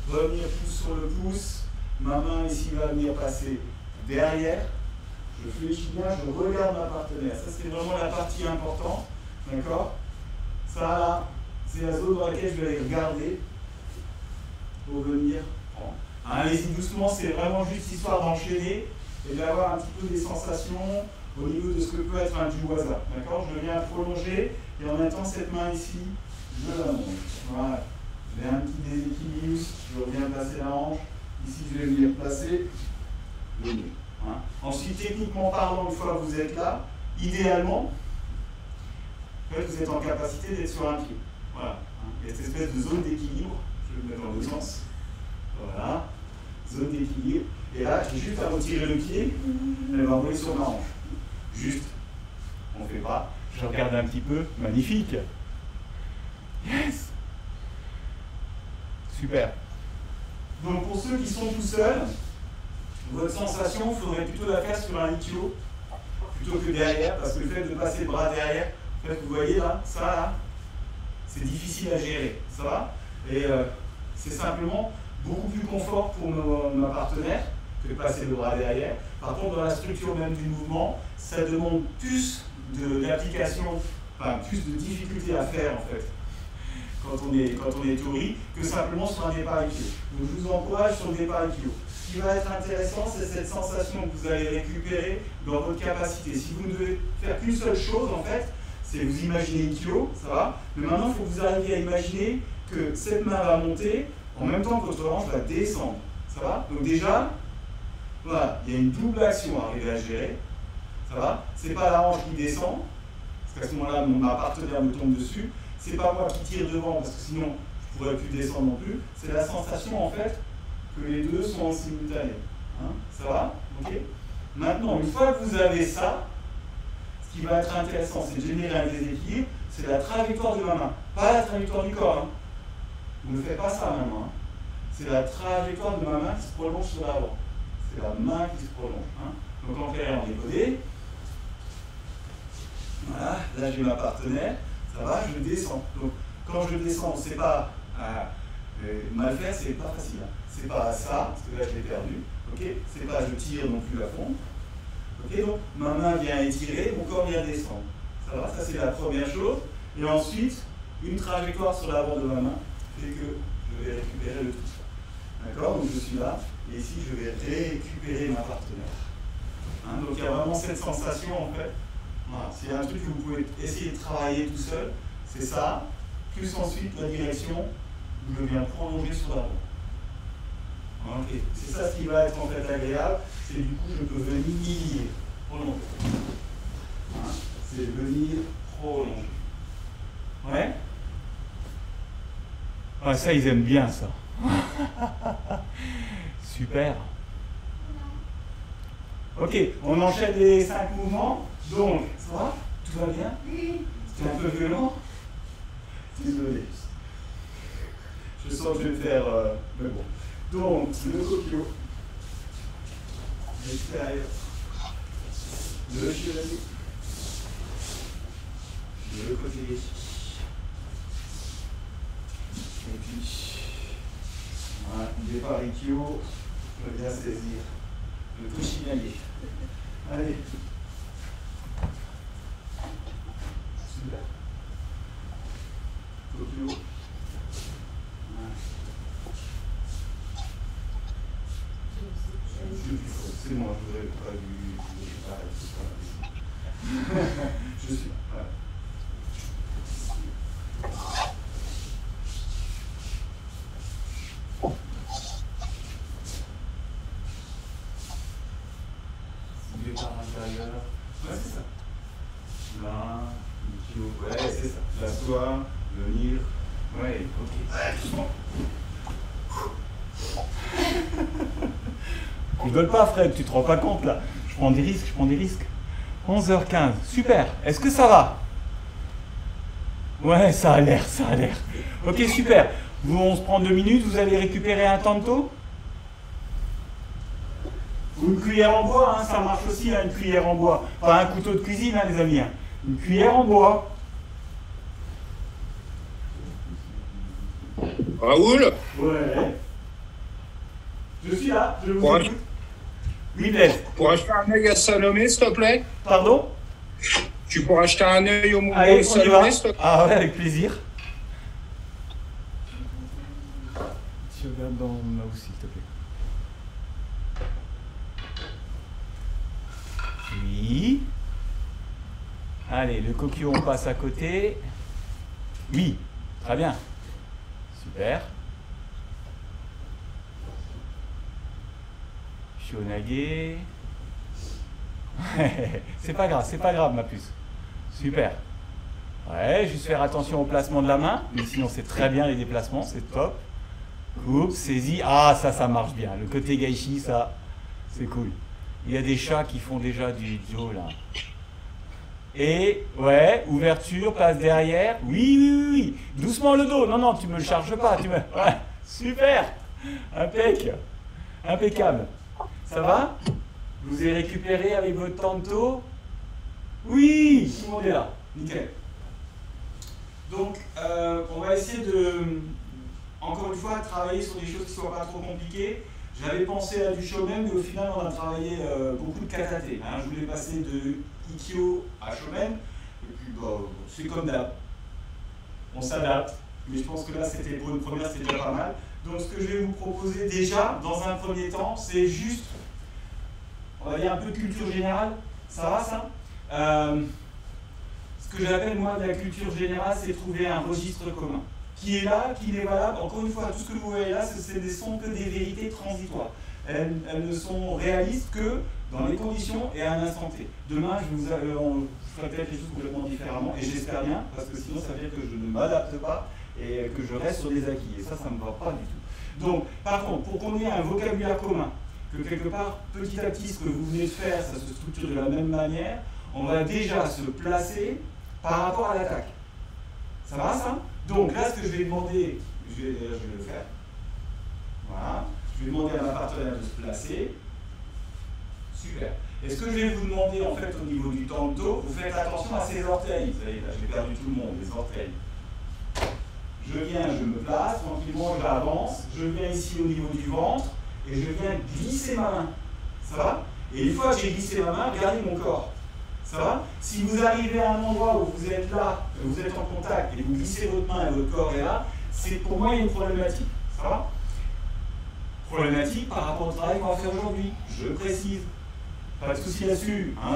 Revenir pouce sur le pouce. Ma main ici va venir passer derrière. Je fléchis bien, je regarde ma partenaire. Ça, c'est vraiment la partie importante. D'accord? Ça, là, c'est la zone dans laquelle je vais aller regarder pour venir prendre. Allez-y doucement, c'est vraiment juste histoire d'enchaîner et d'avoir un petit peu des sensations au niveau de ce que peut être un juwaza. D'accord? Je viens prolonger et en même temps, cette main ici, je la monte. Voilà. J'ai un petit déséquilibre, je reviens placer la hanche. Ici, je vais venir placer le nez. Hein? Ensuite, techniquement parlant, une fois que vous êtes là, idéalement, en fait, vous êtes en capacité d'être sur un pied. Voilà. Il y a cette espèce de zone d'équilibre. Je vais le mettre dans le sens. Voilà. Zone d'équilibre. Et là, j'ai juste à retirer le pied. Elle va envoyer sur ma hanche. Juste. On ne fait pas. Je regarde un petit peu. Magnifique. Yes. Super. Donc, pour ceux qui sont tout seuls, votre sensation, il faudrait plutôt la faire sur un ichio plutôt que derrière, parce que le fait de passer le bras derrière, en fait, vous voyez là, ça là, c'est difficile à gérer, ça va? Et c'est simplement beaucoup plus confort pour ma partenaire que de passer le bras derrière. Par contre, dans la structure même du mouvement, ça demande plus d'application, enfin plus de difficulté à faire en fait, quand on est théorie, que simplement sur un départ ichio. Donc je vous encourage sur le départ ichio. Ce qui va être intéressant, c'est cette sensation que vous allez récupérer dans votre capacité. Si vous ne devez faire qu'une seule chose en fait, c'est vous imaginez ichio, ça va? Mais maintenant, il faut que vous arriviez à imaginer que cette main va monter en même temps que votre hanche va descendre. Ça va? Donc déjà, voilà, il y a une double action à arriver à gérer. Ça va? C'est pas la hanche qui descend, parce qu'à ce moment-là, ma partenaire me tombe dessus. C'est pas moi qui tire devant, parce que sinon, je pourrais plus descendre non plus. C'est la sensation, en fait, que les deux sont en simultané. Hein? Ça va? Ok? Maintenant, une fois que vous avez ça, ce qui va être intéressant, c'est de générer un déséquilibre, c'est la trajectoire de ma main, pas la trajectoire du corps. Hein. Vous ne faites pas ça maintenant. Hein. C'est la trajectoire de ma main qui se prolonge sur l'avant. C'est la main qui se prolonge. Hein. Donc en clair, on est codé. Voilà, là j'ai ma partenaire. Ça va, je descends. Donc quand je descends, c'est pas mal faire, c'est pas facile. Hein. C'est pas ça, parce que là je l'ai perdu. Okay, c'est pas je tire non plus à fond. Okay, donc ma main vient étirer, mon corps vient descendre. Ça va, ça c'est la première chose. Et ensuite, une trajectoire sur l'avant de ma main fait que je vais récupérer le tout. D'accord? Donc je suis là, et ici je vais récupérer ma partenaire. Hein, donc il y a vraiment cette sensation en fait. Voilà, s'il y a un truc que vous pouvez essayer de travailler tout seul, c'est ça, plus ensuite la direction où je viens prolonger sur l'avant. Okay. C'est ça ce qui va être en fait agréable, c'est du coup je peux venir prolonger. Hein, c'est venir prolonger. Ouais? Ouais, ça ils aiment bien ça. Super. Ok, on enchaîne les 5 mouvements. Donc, ça va? Tout va bien? Oui. C'était un peu violent? Désolé. Je sens que je vais faire... mais bon. Donc, le copio. L'extérieur. Le chevalier. Le côté. Et puis... Voilà, départ Rikyo. Je peux bien saisir le Kushinage. Allez. Super. Copio. C'est moi, je voudrais pas du pareil. Je suis. Voilà. Départ intérieur. Ouais, c'est ça. Là, ouais, c'est ça. L'asseoir, venir. Ouais, ok. Rigole pas, Fred, tu te rends pas compte là. Je prends des risques. 11h15, super. Est-ce que ça va? Ouais, ça a l'air. Ok, super. On se prend 2 minutes, vous allez récupérer un tanto? Ou une cuillère en bois, hein, ça marche aussi, hein, une cuillère en bois. Pas un couteau de cuisine, hein, les amis. Hein. Une cuillère en bois. Raoul? Ouais. Je suis là, je vous écoute. Oui, Blaise. Pour acheter un œil à Salomé, s'il te plaît? Pardon? Tu pourras acheter un œil au mouvement Allez, de Salomé, s'il te plaît? Ah ouais, avec plaisir. Tu regardes dans ma aussi, s'il te plaît. Oui. Allez, le coquillon, on passe à côté. Oui, très bien. Super. Shionage. C'est pas grave, ma puce. Super. Ouais, juste faire attention au placement de la main, mais sinon c'est très bien les déplacements, c'est top. Coupe, saisie. Ah, ça marche bien. Le côté gaishi, ça, c'est cool. Il y a des chats qui font déjà du Joe là. Et, ouais, ouverture, passe derrière. Oui. Doucement le dos. Non, tu me le charges pas. Ouais, super. Impeccable. Ça va? Vous avez récupéré avec votre tanto? Oui, tout le monde est là. Nickel. Donc, on va essayer de, encore une fois, travailler sur des choses qui ne soient pas trop compliquées. J'avais pensé à du shomen, mais au final, on a travaillé beaucoup de katate. Hein. Je voulais passer de ikkyo à shomen. Et puis, c'est comme d'hab. On s'adapte. Mais je pense que là, c'était pour une première, c'était déjà pas mal. Donc, ce que je vais vous proposer déjà, dans un premier temps, c'est juste, on va dire un peu de culture générale. Ça va, ça? Ce que j'appelle, moi, de la culture générale, c'est trouver un registre commun. Qui est là, qui est valable. Encore une fois, tout ce que vous voyez là, ce ne sont que des vérités transitoires. Elles ne sont réalistes que dans les conditions et à un instant T. Demain, je ferai peut-être les choses complètement différemment, et j'espère bien, parce que sinon, ça veut dire que je ne m'adapte pas et que je reste sur des acquis. Et ça ne me va pas du tout. Donc, par contre, pour qu'on ait un vocabulaire commun, que quelque part, petit à petit, ce que vous venez de faire, ça se structure de la même manière, on va déjà se placer par rapport à l'attaque. Ça va, ça? Donc là, ce que je vais demander, je vais le faire. Voilà. Je vais demander à ma partenaire de se placer. Super. Et ce que je vais vous demander, en fait, au niveau du tanto, vous faites attention à ses orteils. Vous savez, là, j'ai perdu tout le monde, les orteils. Je viens, je me place, tranquillement, j'avance. Je viens ici au niveau du ventre et je viens glisser ma main. Ça va? Et une fois que j'ai glissé ma main, regardez mon corps. Ça va? Si vous arrivez à un endroit où vous êtes là, vous êtes en contact et vous glissez votre main et votre corps est là, c'est pour moi une problématique. Ça va? Problématique par rapport au travail qu'on va faire aujourd'hui. Je précise. Pas de souci là-dessus. Hein,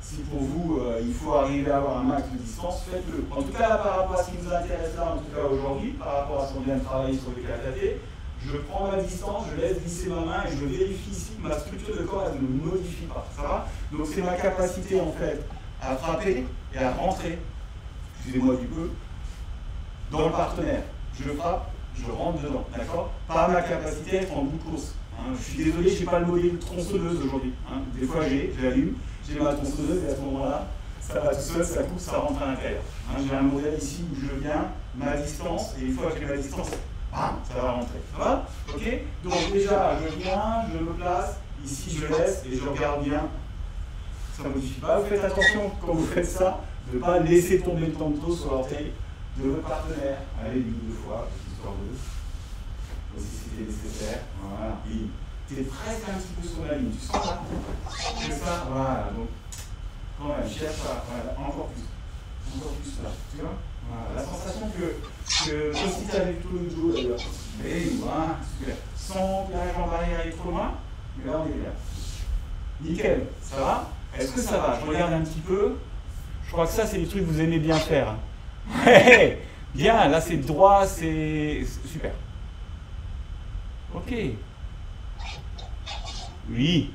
si pour vous, il faut arriver à avoir un max de distance, faites-le. En tout cas, là, par rapport à ce qui nous intéresse là, en tout cas aujourd'hui, par rapport à ce qu'on vient de travailler sur le KTT, je prends ma distance, je laisse glisser ma main et je vérifie ici que ma structure de corps elle ne modifie pas. Ça va? Donc c'est ma capacité en fait à frapper et à rentrer, excusez-moi du peu, dans le partenaire. Je frappe, je rentre dedans, d'accord? Pas ma capacité à être en bout de course. Hein. Je suis désolé, je n'ai pas le modèle tronçonneuse aujourd'hui. Hein. Des fois je l'allume, j'ai ma tronçonneuse et à ce moment-là, ça va tout seul, ça coupe, ça rentre à l'intérieur. Hein. J'ai un modèle ici où je viens, ma distance, et une fois que j'ai ma distance, ça va rentrer. Ça va? Ok? Donc déjà, je viens, je me place, ici je laisse et je regarde bien. Ça ne modifie pas. Vous faites attention quand vous faites ça, de ne pas laisser tomber le tanto sur l'orteil de votre partenaire. Allez, une ou deux fois, histoire de. Si c'était nécessaire. Voilà. Et tu es presque un petit peu sur la ligne. Tu sens là? C'est ça? Voilà. Donc, quand même, cherche à. Voilà, encore plus. Encore plus là. Tu vois? Voilà. La sensation que comme si tu avais tout le dos d'ailleurs. Et voilà, super. Sans que la jambe arrière aille trop loin, mais là on est bien. Nickel, ça va? Est-ce que ça va? Je regarde un petit peu. Je crois que ça, c'est des trucs que vous aimez bien faire. Ouais, bien, là c'est droit, c'est super. Ok. Oui.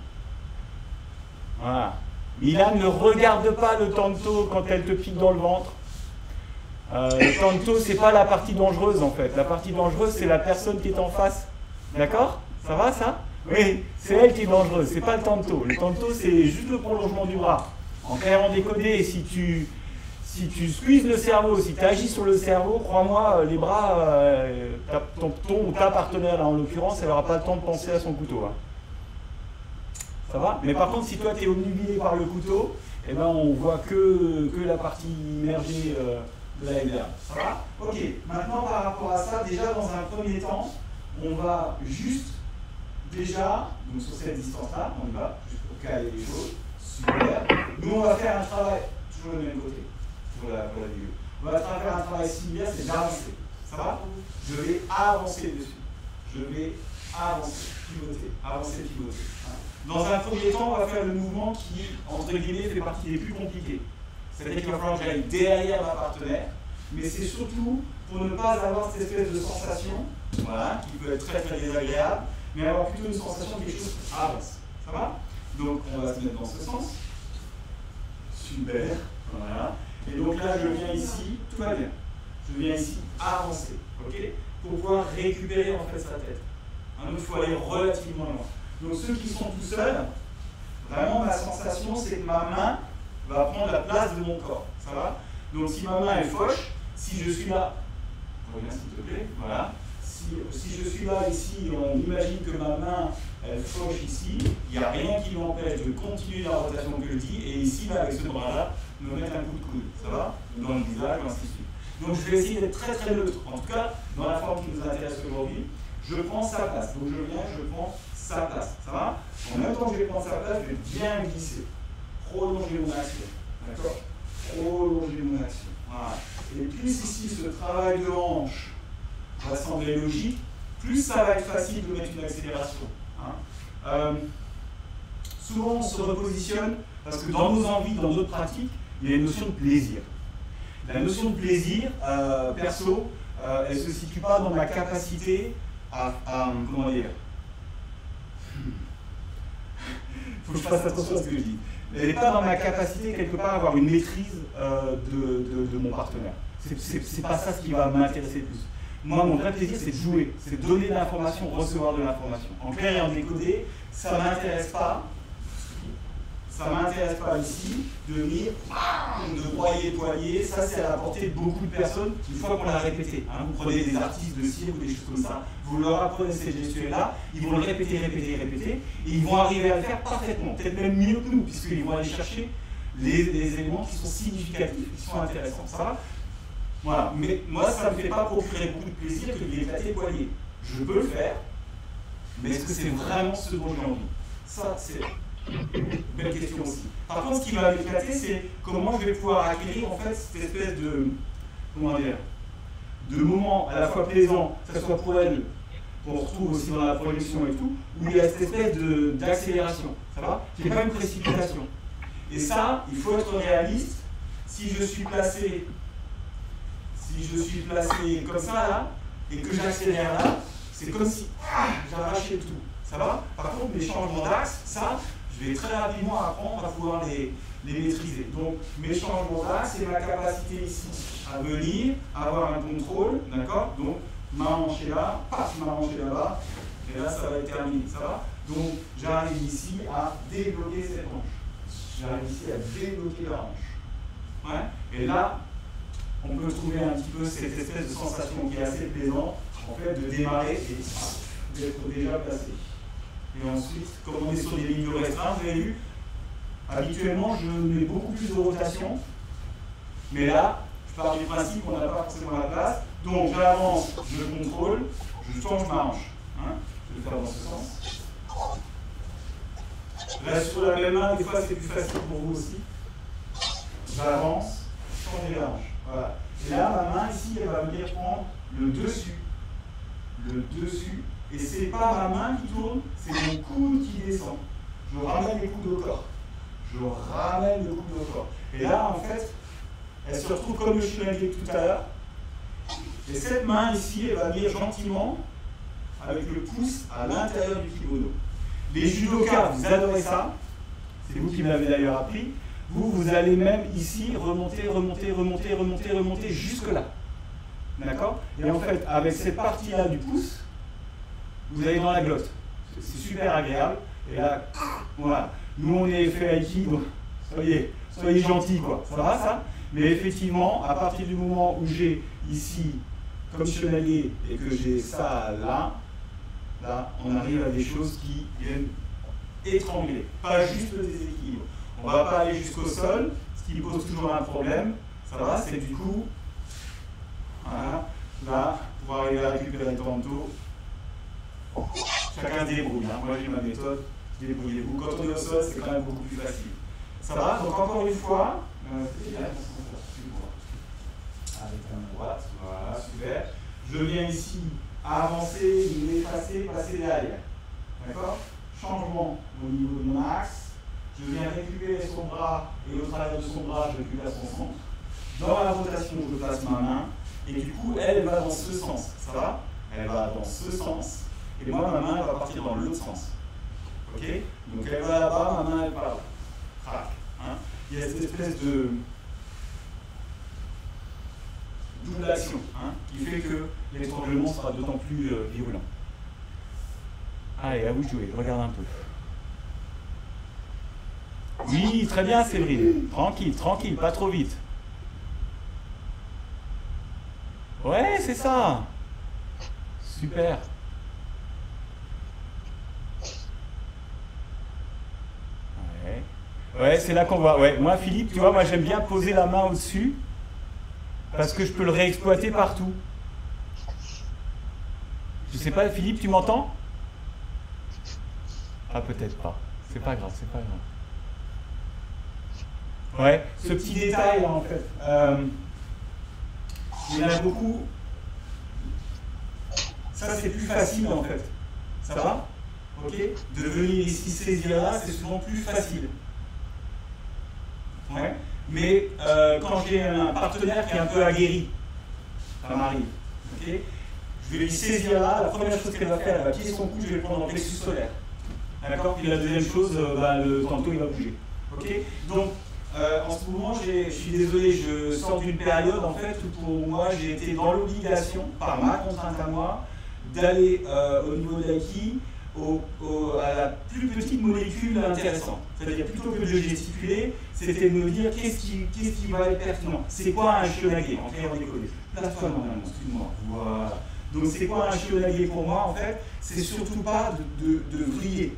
Voilà. Milan, ne regarde pas le tanto quand elle te pique dans le ventre. Le tanto, c'est pas la partie dangereuse en fait. La partie dangereuse, c'est la personne qui est en face. D'accord? Ça va ça? Oui, c'est elle qui est dangereuse, c'est pas le tanto. Le tanto, c'est juste le prolongement du bras. En clair, en décodé, si tu squeezes le cerveau, si tu agis sur le cerveau, crois-moi, les bras, ton ou ta partenaire, là, en l'occurrence, elle n'aura pas le temps de penser à son couteau. Hein. Ça va? Mais par contre, si toi, tu es obnubilé par le couteau, eh ben, on voit que la partie immergée de la LR. Ça va? Ok, maintenant, par rapport à ça, déjà, dans un premier temps, on va juste, déjà, donc sur cette distance-là, on y va, juste pour caler les choses. Super. Nous, on va faire un travail, toujours le même côté, pour la vidéo. On va faire un travail similaire, c'est d'avancer. Ça va? Je vais avancer dessus. Je vais avancer, pivoter, avancer, pivoter. Dans un premier temps, on va faire le mouvement qui, entre guillemets, fait partie des plus compliqués. C'est-à-dire qu'il va falloir que j'aille derrière ma partenaire, mais c'est surtout pour ne pas avoir cette espèce de sensation, voilà, qui peut être très très désagréable, mais avoir plutôt une sensation que quelque chose avance. Ça va? Donc on va se mettre dans ce sens. Super. Voilà. Et donc là, je viens ici, tout va bien. Je viens ici avancer, ok? Pour pouvoir récupérer en fait sa tête. Un autre, il faut aller relativement loin. Donc ceux qui sont tout seuls, vraiment ma sensation c'est que ma main va prendre la place de mon corps. Ça va? Donc si ma main est fauche, si je suis là, reviens s'il te plaît, voilà. Si je suis là ici, on imagine que ma main elle fauche ici, il n'y a rien qui m'empêche de continuer la rotation que je dis, et ici, là, avec ce bras-là, me mettre un coup de coude, ça va? Dans le visage, ainsi de suite. Donc je vais essayer d'être très très neutre, en tout cas, dans la forme qui nous intéresse aujourd'hui. Je prends sa place, donc je viens, je prends sa place, ça va? En même temps que je vais prendre sa place, je vais bien glisser, prolonger mon action, d'accord? Prolonger mon action, voilà. Et plus ici, ce travail de hanche va sembler logique, plus ça va être facile de mettre une accélération. Hein. Souvent, on se repositionne parce que dans nos envies, dans notre pratique, il y a une notion de plaisir. La notion de plaisir, perso, elle ne se situe pas dans ma capacité à comment dire, il faut que je fasse attention à ce que je dis. Elle n'est pas dans ma capacité, quelque part, à avoir une maîtrise de mon partenaire. C'est pas ça ce qui va m'intéresser le plus. Moi, mon vrai plaisir, c'est de jouer, c'est de donner de l'information, recevoir de l'information. En clair et en décodé, ça ne m'intéresse pas. Ça ne m'intéresse pas ici de venir, de broyer, poilier. Ça, c'est à la portée de beaucoup de personnes une fois qu'on l'a répété. Hein, vous prenez des artistes de cirque ou des choses comme ça, vous leur apprenez ces gestuels-là, ils vont le répéter, et ils vont arriver à le faire parfaitement, peut-être même mieux que nous, puisqu'ils vont aller chercher les éléments qui sont significatifs, qui sont intéressants. Ça va? Voilà. Mais moi, ça ne me fait pas procurer beaucoup de plaisir que de l'éclater poilier. Je peux le faire, mais est-ce que c'est vraiment ce dont j'ai envie? Ça, c'est une belle question aussi. Par contre, ce qui va m'éclater, c'est comment je vais pouvoir acquérir en fait cette espèce de, comment dire, de moments à la fois plaisants, que ce soit pour elle, qu'on retrouve aussi dans la projection et tout, où il y a cette espèce d'accélération, ça va? Qui n'est pas une précipitation. Et ça, il faut être réaliste. Si je suis placé comme ça là, et que j'accélère là, c'est comme si j'arrachais tout. Ça va? Par contre, mes changements d'axe, ça, je vais très rapidement apprendre à pouvoir les maîtriser. Donc, mes changements d'axe, c'est ma capacité ici à venir, avoir un contrôle, d'accord? Donc, ma hanche est là, paf, ma hanche est là-bas, et là, ça va être terminé. Ça va? Donc, j'arrive ici à débloquer cette hanche. J'arrive ici à débloquer la hanche. Ouais. Et là, on peut trouver un petit peu cette espèce de sensation qui est assez plaisante, en fait, de démarrer et d'être déjà placé. Et ensuite, comme on est sur des lignes de restreinte, vous avez vu, habituellement, je mets beaucoup plus de rotation, mais là, je pars du principe qu'on n'a pas forcément la place, donc j'avance, je contrôle, je change ma hanche. Hein, je vais le faire dans ce sens. Là, sur la même main, des fois, c'est plus facile pour vous aussi. J'avance, changer la hanche. Voilà. Et là, ma main ici, elle va venir prendre le dessus. Le dessus. Et c'est pas ma main qui tourne, c'est mon coude qui descend. Je ramène les coudes au corps. Je ramène le coude au corps. Et là, en fait, elle se retrouve comme le chevalier tout à l'heure. Et cette main ici, elle va venir gentiment avec le pouce à l'intérieur du kimono. Les judokas, vous adorez ça. C'est vous qui me l'avez d'ailleurs appris. Vous allez même ici remonter jusque là. D'accord? Et en fait, avec cette partie-là du pouce, vous allez dans la glotte. C'est super agréable. Et là, voilà. Nous, on est fait Aiki, donc soyez gentils, quoi. Ça va, ça? Mais effectivement, à partir du moment où j'ai ici, comme chevalier, et que j'ai ça là, on arrive à des choses qui viennent étrangler. Pas juste le déséquilibre. On ne va pas aller jusqu'au sol, ce qui pose toujours un problème. Ça va, c'est du coup, voilà, là, pour arriver à récupérer le tanto. Chacun se débrouille. Hein. Moi, j'ai ma méthode. Débrouillez-vous. Quand on est au sol, c'est quand même beaucoup plus facile. Ça va? Donc, encore une fois, avec la main droite, voilà, super. Je viens ici avancer, m'effacer, passer derrière. D'accord? Changement au niveau de mon axe. Je viens récupérer son bras et au travers de son bras, je récupère son centre. Dans la rotation, je place ma main et du coup, elle va dans ce sens. Ça va? Elle va dans ce sens et moi, ma main, elle va partir dans l'autre sens. Ok? Donc, elle va là-bas, ma main, elle part là. Crac. Hein? Il y a cette espèce de double action hein, qui fait que l'étranglement sera d'autant plus virulent. Allez, à vous de jouer, je regarde un peu. Oui, très bien Séverine. Tranquille, pas trop vite. Ouais, c'est ça. Super. Ouais, c'est là qu'on voit. Ouais, moi Philippe, tu vois, moi j'aime bien poser la main au-dessus parce que je peux le réexploiter partout. Je sais pas, Philippe, tu m'entends? Ah, peut-être pas. C'est pas grave, c'est pas grave. Ouais, ce petit détail là en fait. Il y en a beaucoup. Ça c'est plus facile en fait. Ça va? Ok? De venir ici saisir là, c'est souvent plus facile. Ouais. Mais quand j'ai un partenaire qui est un peu aguerri, ça m'arrive. Okay, je vais lui saisir là, la première chose qu'elle va faire, elle va pied son cou, je vais le prendre en plexus solaire. D'accord? Puis la deuxième chose, le tanto il va bouger. Okay, donc en ce moment, je suis désolé, je sors d'une période en fait où pour moi j'ai été dans l'obligation, par ma contrainte à moi, d'aller au niveau de l'Aiki à la plus petite molécule intéressante. C'est-à-dire plutôt que de gesticuler, c'était de me dire qu'est-ce qui va être pertinent. C'est quoi un shionague en clair décollé? Place-toi normalement, excuse-moi. Voilà. Donc c'est quoi un shionague pour moi en fait? C'est surtout pas de vriller.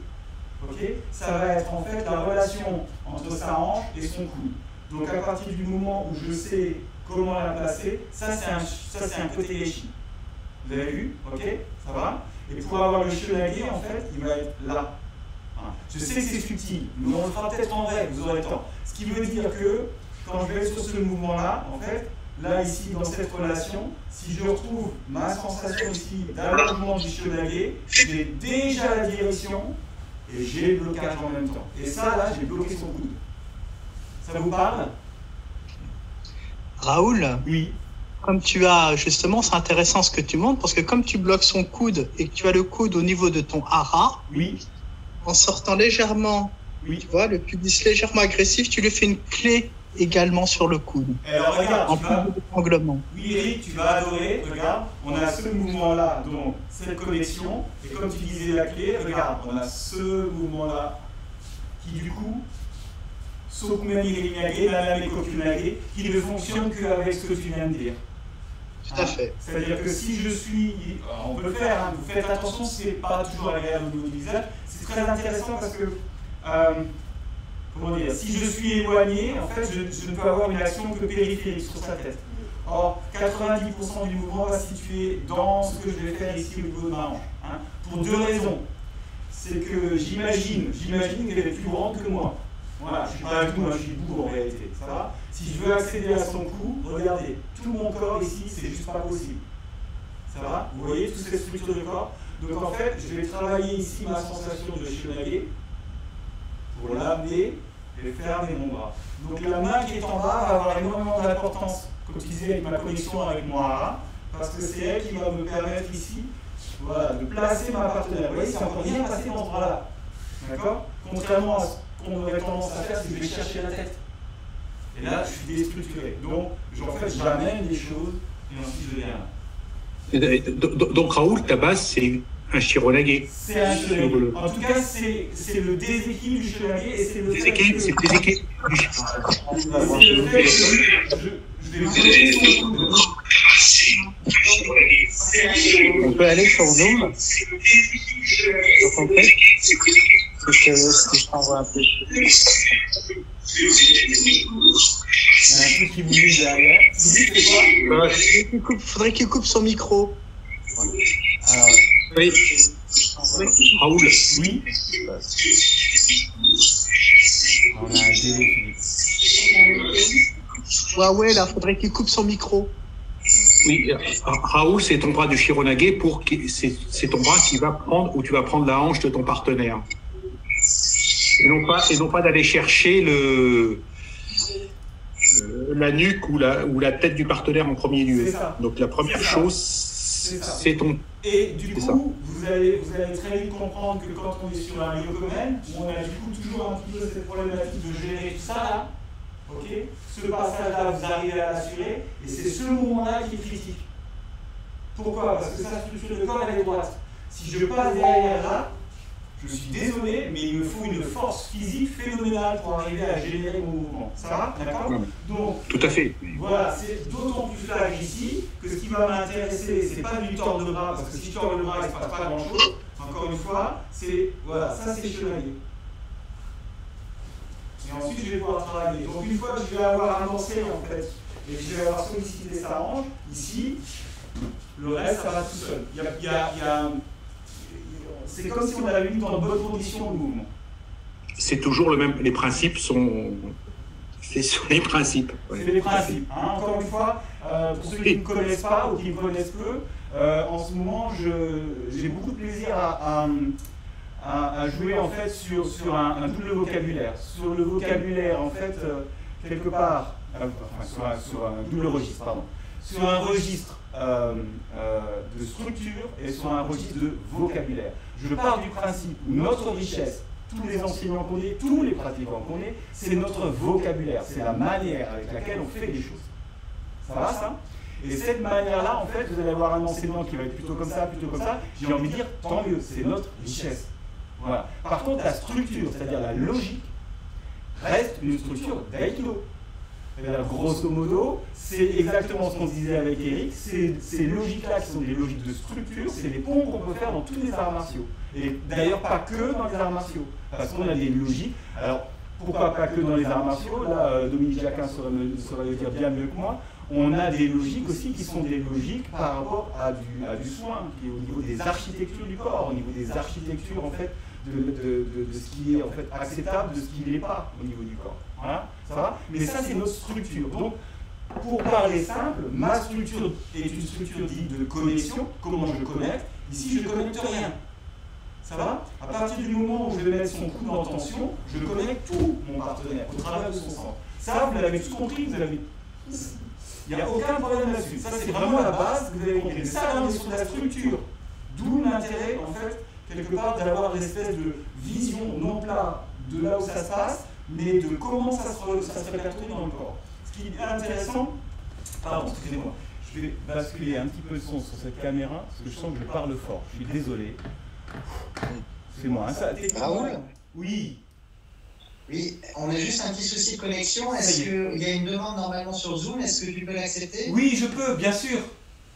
Okay, ça va être en fait la relation entre sa hanche et son coude. Donc à partir du moment où je sais comment la placer, ça c'est un côté Leishi. Vous avez vu? Ok? Ça va? Et pour avoir le shionague, en fait, il va être là. Hein. Je sais que c'est subtil, mais on le fera peut-être en vrai, vous aurez le temps. Ce qui veut dire que quand je vais sur ce mouvement-là, en fait, là, ici, dans cette relation, si je retrouve ma sensation ici d'allongement du chevalet, j'ai déjà la direction et j'ai le blocage en même temps. Et ça, là, j'ai bloqué son coude. Ça vous parle? Raoul, oui. Comme tu as, justement, c'est intéressant ce que tu montres, parce que comme tu bloques son coude et que tu as le coude au niveau de ton hara, oui. En sortant légèrement, oui. Tu vois, le pubis légèrement agressif, tu lui fais une clé également sur le coude. Alors regarde, en plus d'étranglement. Oui Eric, tu vas adorer, regarde, on a ce mouvement-là, donc cette connexion, et comme tu disais la clé, regarde, on a ce mouvement-là, qui du coup, Sokumanirinyage, Nanamekokunage, qui ne fonctionne qu'avec ce que tu viens de dire. Tout à fait. C'est-à-dire que si je suis, on peut le faire, hein, vous faites attention, c'est pas toujours agréable au niveau du visage, c'est très intéressant parce que, comment dire, si je suis éloigné, en fait, je ne peux avoir une action que périphérique sur sa tête. Or, 90% du mouvement va se situer dans ce que je vais faire ici au niveau de ma hanche. Hein, pour deux raisons. C'est que j'imagine qu'elle est plus grande que moi. Voilà, je ne suis pas du tout un chibou en réalité, ça va? Si je veux accéder à son cou, regardez, tout mon corps ici, c'est juste pas possible. Ça va? Vous voyez toutes ces structures de corps? Donc en fait, je vais travailler ici ma sensation de chevalet pour l'amener et fermer mon bras. Donc la main qui est en bas va avoir énormément d'importance, comme je disais, avec ma connexion avec mon hara, parce que c'est elle qui va me permettre ici, voilà, de placer ma partenaire. Vous voyez, c'est encore rien passé dans ce bras-là. D'accord? Contrairement à ce qu'on aurait tendance à faire, c'est que je vais chercher la tête. Et là, je suis déstructuré. Donc, en fait, j'amène les choses et ensuite je viens. Donc, Raoul, ta base, c'est un Shironage. C'est un Shironage. En tout cas, c'est le déséquilibre du Shironage et c'est le déséquilibre, c'est le déséquilibre du On peut aller sur Zoom. C'est ce que je t'envoie un peu. Il y a un truc qui bouge derrière. Il faudrait qu'il coupe son micro. Alors, oui. Raoul. Oui. On a un télé. Ouais, là, faudrait qu'il coupe son micro. Oui, Raoul, c'est ton bras du Shironage c'est ton bras qui va prendre, où tu vas prendre la hanche de ton partenaire. Et non pas d'aller chercher la nuque ou la tête du partenaire en premier lieu. Donc la première chose, c'est ton... Et du coup, vous allez très vite comprendre que quand on est sur un Ryokomen, on a du coup toujours un petit peu cette problématique de gérer tout ça là. Ok, ce passage-là, vous arrivez à l'assurer, et c'est ce moment-là qui est critique. Pourquoi? Parce que sa structure de corps, elle est droite. Si je passe derrière là, je suis désolé, mais il me faut une force physique phénoménale pour arriver à générer mon mouvement. Ça va? D'accord? Donc, tout à fait. Voilà, c'est d'autant plus large ici que ce qui va m'intéresser, c'est pas du tord de bras, parce que si je tords le bras, il ne se passe pas grand-chose. Encore une fois, c'est, voilà, ça c'est chevalier. Et ensuite, je vais pouvoir travailler. Donc, une fois que je vais avoir avancé, en fait, et que je vais avoir sollicité sa hanche, ici, le reste, ça va tout seul. C'est comme si on avait mis dans de bonnes conditions le mouvement. C'est toujours le même. Les principes sont. C'est sur les principes. C'est les principes. Hein. Encore une fois, pour ceux qui ne me connaissent pas ou qui me connaissent peu, en ce moment, j'ai beaucoup de plaisir à jouer en fait sur un double vocabulaire. Sur le vocabulaire, en fait, quelque part, sur un double registre, pardon. Sur un registre de structure et sur un registre de vocabulaire. Je pars du principe où notre richesse, tous les enseignants qu'on est, tous les pratiquants qu'on est, c'est notre vocabulaire, c'est la manière avec laquelle on fait les choses. Ça va ça? Et cette manière-là, en fait, vous allez avoir un enseignant qui va être plutôt comme ça, j'ai envie de dire, tant mieux, c'est notre richesse. Voilà. Par contre, la structure, c'est-à-dire la logique, reste une structure d'aïkido. Grosso modo, c'est exactement ce qu'on se disait avec Eric, ces logiques-là qui sont des logiques de structure, c'est des ponts qu'on peut faire dans tous les arts martiaux. Et d'ailleurs pas que dans les arts martiaux, parce qu'on a des logiques. Alors, pourquoi pas que dans les arts martiaux? Là, Dominique Jacquin saurait le dire bien mieux que moi. On a des logiques aussi qui sont des logiques par rapport à du soin, qui est au niveau des architectures du corps, au niveau des architectures en fait, de ce qui est en fait acceptable, de ce qui ne l'est pas au niveau du corps. Voilà, ça va? Mais ça, c'est notre structure. Donc, pour parler simple, ma structure est une structure dite de connexion. Comment je connecte? Ici, je ne connecte rien. Ça va? À partir du moment où je vais mettre son coude en tension, je connecte tout mon partenaire au travers de son centre. Ça, vous l'avez tous compris, vous avez... Il n'y a aucun problème là-dessus. Ça, c'est vraiment la base que vous avez compris. Ça, là, on est sur la structure. D'où l'intérêt, en fait, quelque part, d'avoir l'espèce de vision, non pas de là où ça se passe, mais de comment ça se répertorie dans le corps. Ce qui est intéressant, pardon, excusez-moi, je vais basculer un petit peu le son sur cette caméra, parce que je sens que je parle fort. Je suis désolé. C'est moi, hein, ça. Raoul? Oui. Oui, on a juste un petit souci de connexion. Est-ce qu'il y a une demande normalement sur Zoom? Est-ce que tu peux l'accepter? Oui, je peux, bien sûr.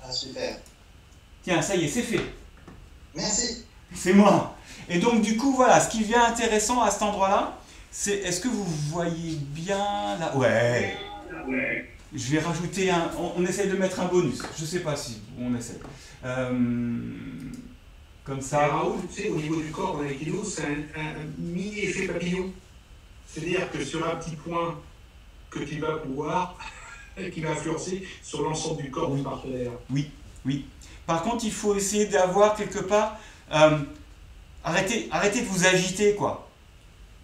Ah, super. Tiens, ça y est, c'est fait. Merci. C'est moi. Et donc, du coup, voilà, ce qui devient intéressant à cet endroit-là, c'est, est-ce que vous voyez bien là? Ouais. Je vais rajouter un... On essaye de mettre un bonus. Je sais pas si on essaie. Comme ça. Raoul, tu sais, au niveau du corps, dans l'aïkido, c'est un mini effet papillon. C'est-à-dire que sur un petit point que tu vas pouvoir, qui va influencer sur l'ensemble du corps du partenaire. Oui, oui. Par contre, il faut essayer d'avoir quelque part... arrêtez de vous agiter, quoi.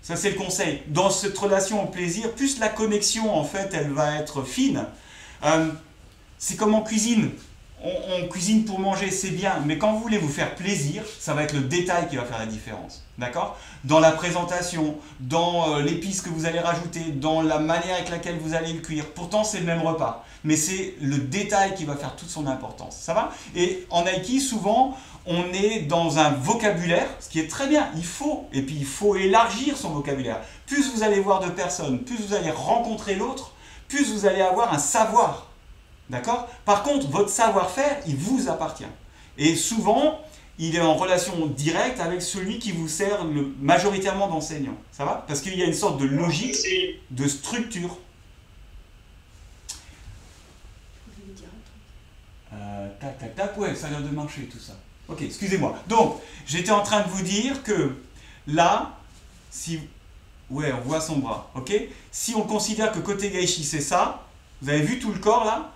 Ça, c'est le conseil. Dans cette relation au plaisir, plus la connexion, en fait, elle va être fine. C'est comme en cuisine. On cuisine pour manger, c'est bien, mais quand vous voulez vous faire plaisir, ça va être le détail qui va faire la différence. D'accord? Dans la présentation, dans l'épice que vous allez rajouter, dans la manière avec laquelle vous allez le cuire. Pourtant, c'est le même repas, mais c'est le détail qui va faire toute son importance. Ça va? Et en Aiki, souvent, on est dans un vocabulaire, ce qui est très bien. Il faut élargir son vocabulaire. Plus vous allez voir de personnes, plus vous allez rencontrer l'autre, plus vous allez avoir un savoir. D'accord? Par contre, votre savoir-faire, il vous appartient. Et souvent, il est en relation directe avec celui qui vous sert majoritairement d'enseignant. Ça va? Parce qu'il y a une sorte de logique, de structure. Tac, ouais, ça vient de marcher tout ça. Ok, excusez-moi. Donc, j'étais en train de vous dire que là, si... Ouais, on voit son bras, ok? Si on considère que côté Gaishi, c'est ça, vous avez vu tout le corps là?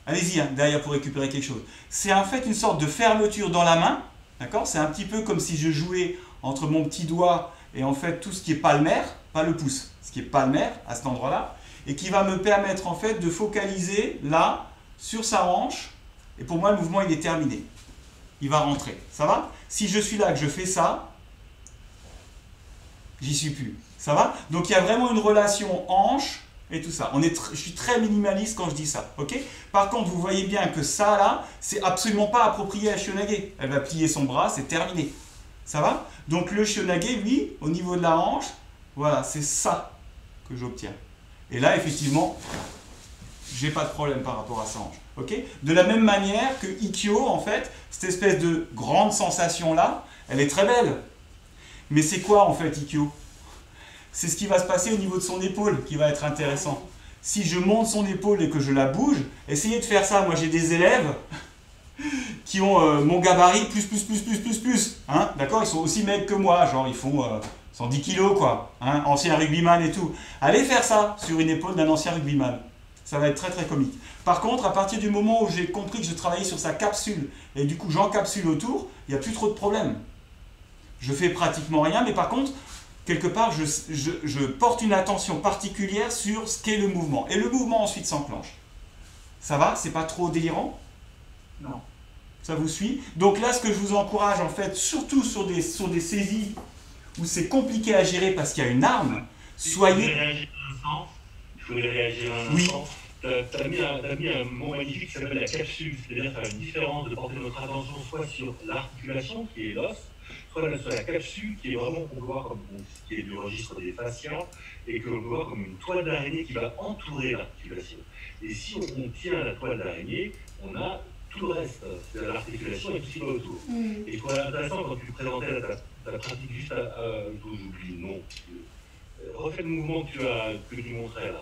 Allez-y, hein, derrière pour récupérer quelque chose. C'est en fait une sorte de fermeture dans la main, d'accord? C'est un petit peu comme si je jouais entre mon petit doigt et en fait tout ce qui est palmaire, pas le pouce, ce qui est palmaire à cet endroit-là, et qui va me permettre en fait de focaliser là, sur sa hanche, et pour moi le mouvement il est terminé. Il va rentrer, ça va? Si je suis là, que je fais ça, j'y suis plus, ça va? Donc il y a vraiment une relation hanche, et tout ça. Je suis très minimaliste quand je dis ça, ok? Par contre, vous voyez bien que ça, là, c'est absolument pas approprié à Shionage. Elle va plier son bras, c'est terminé. Ça va? Donc le Shionage, lui, au niveau de la hanche, voilà, c'est ça que j'obtiens. Et là, effectivement, j'ai pas de problème par rapport à sa hanche, ok? De la même manière que Ikkyo, en fait, cette espèce de grande sensation-là, elle est très belle. Mais c'est quoi, en fait, Ikkyo? C'est ce qui va se passer au niveau de son épaule qui va être intéressant. Si je monte son épaule et que je la bouge, essayez de faire ça. Moi, j'ai des élèves qui ont mon gabarit plus. Hein, d'accord? Ils sont aussi mecs que moi. Genre, ils font 110 kilos, quoi. Hein, ancien rugbyman et tout. Allez faire ça sur une épaule d'un ancien rugbyman. Ça va être très, très comique. Par contre, à partir du moment où j'ai compris que je travaillais sur sa capsule et du coup, j'encapsule autour, il n'y a plus trop de problèmes. Je fais pratiquement rien, mais par contre... quelque part, je porte une attention particulière sur ce qu'est le mouvement. Et le mouvement ensuite s'enclenche. Ça va? C'est pas trop délirant? Non. Ça vous suit? Donc là, ce que je vous encourage, en fait, surtout sur des saisies où c'est compliqué à gérer parce qu'il y a une arme, soyez... Je voulais réagir à un instant. Tu as mis un mot magnifique qui s'appelle la capsule. C'est-à-dire faire une différence de porter notre attention soit sur l'articulation, qui est l'os, soit sur la capsule qui est vraiment qu'on voit comme ce qui est du registre des fascias et que l'on voit comme une toile d'araignée qui va entourer l'articulation. Et si on tient la toile d'araignée, on a tout le reste, c'est l'articulation et tout ce qui va autour. Et je trouvais intéressant quand tu présentais ta pratique juste j'oublie le nom. Refais le mouvement que tu montrais là.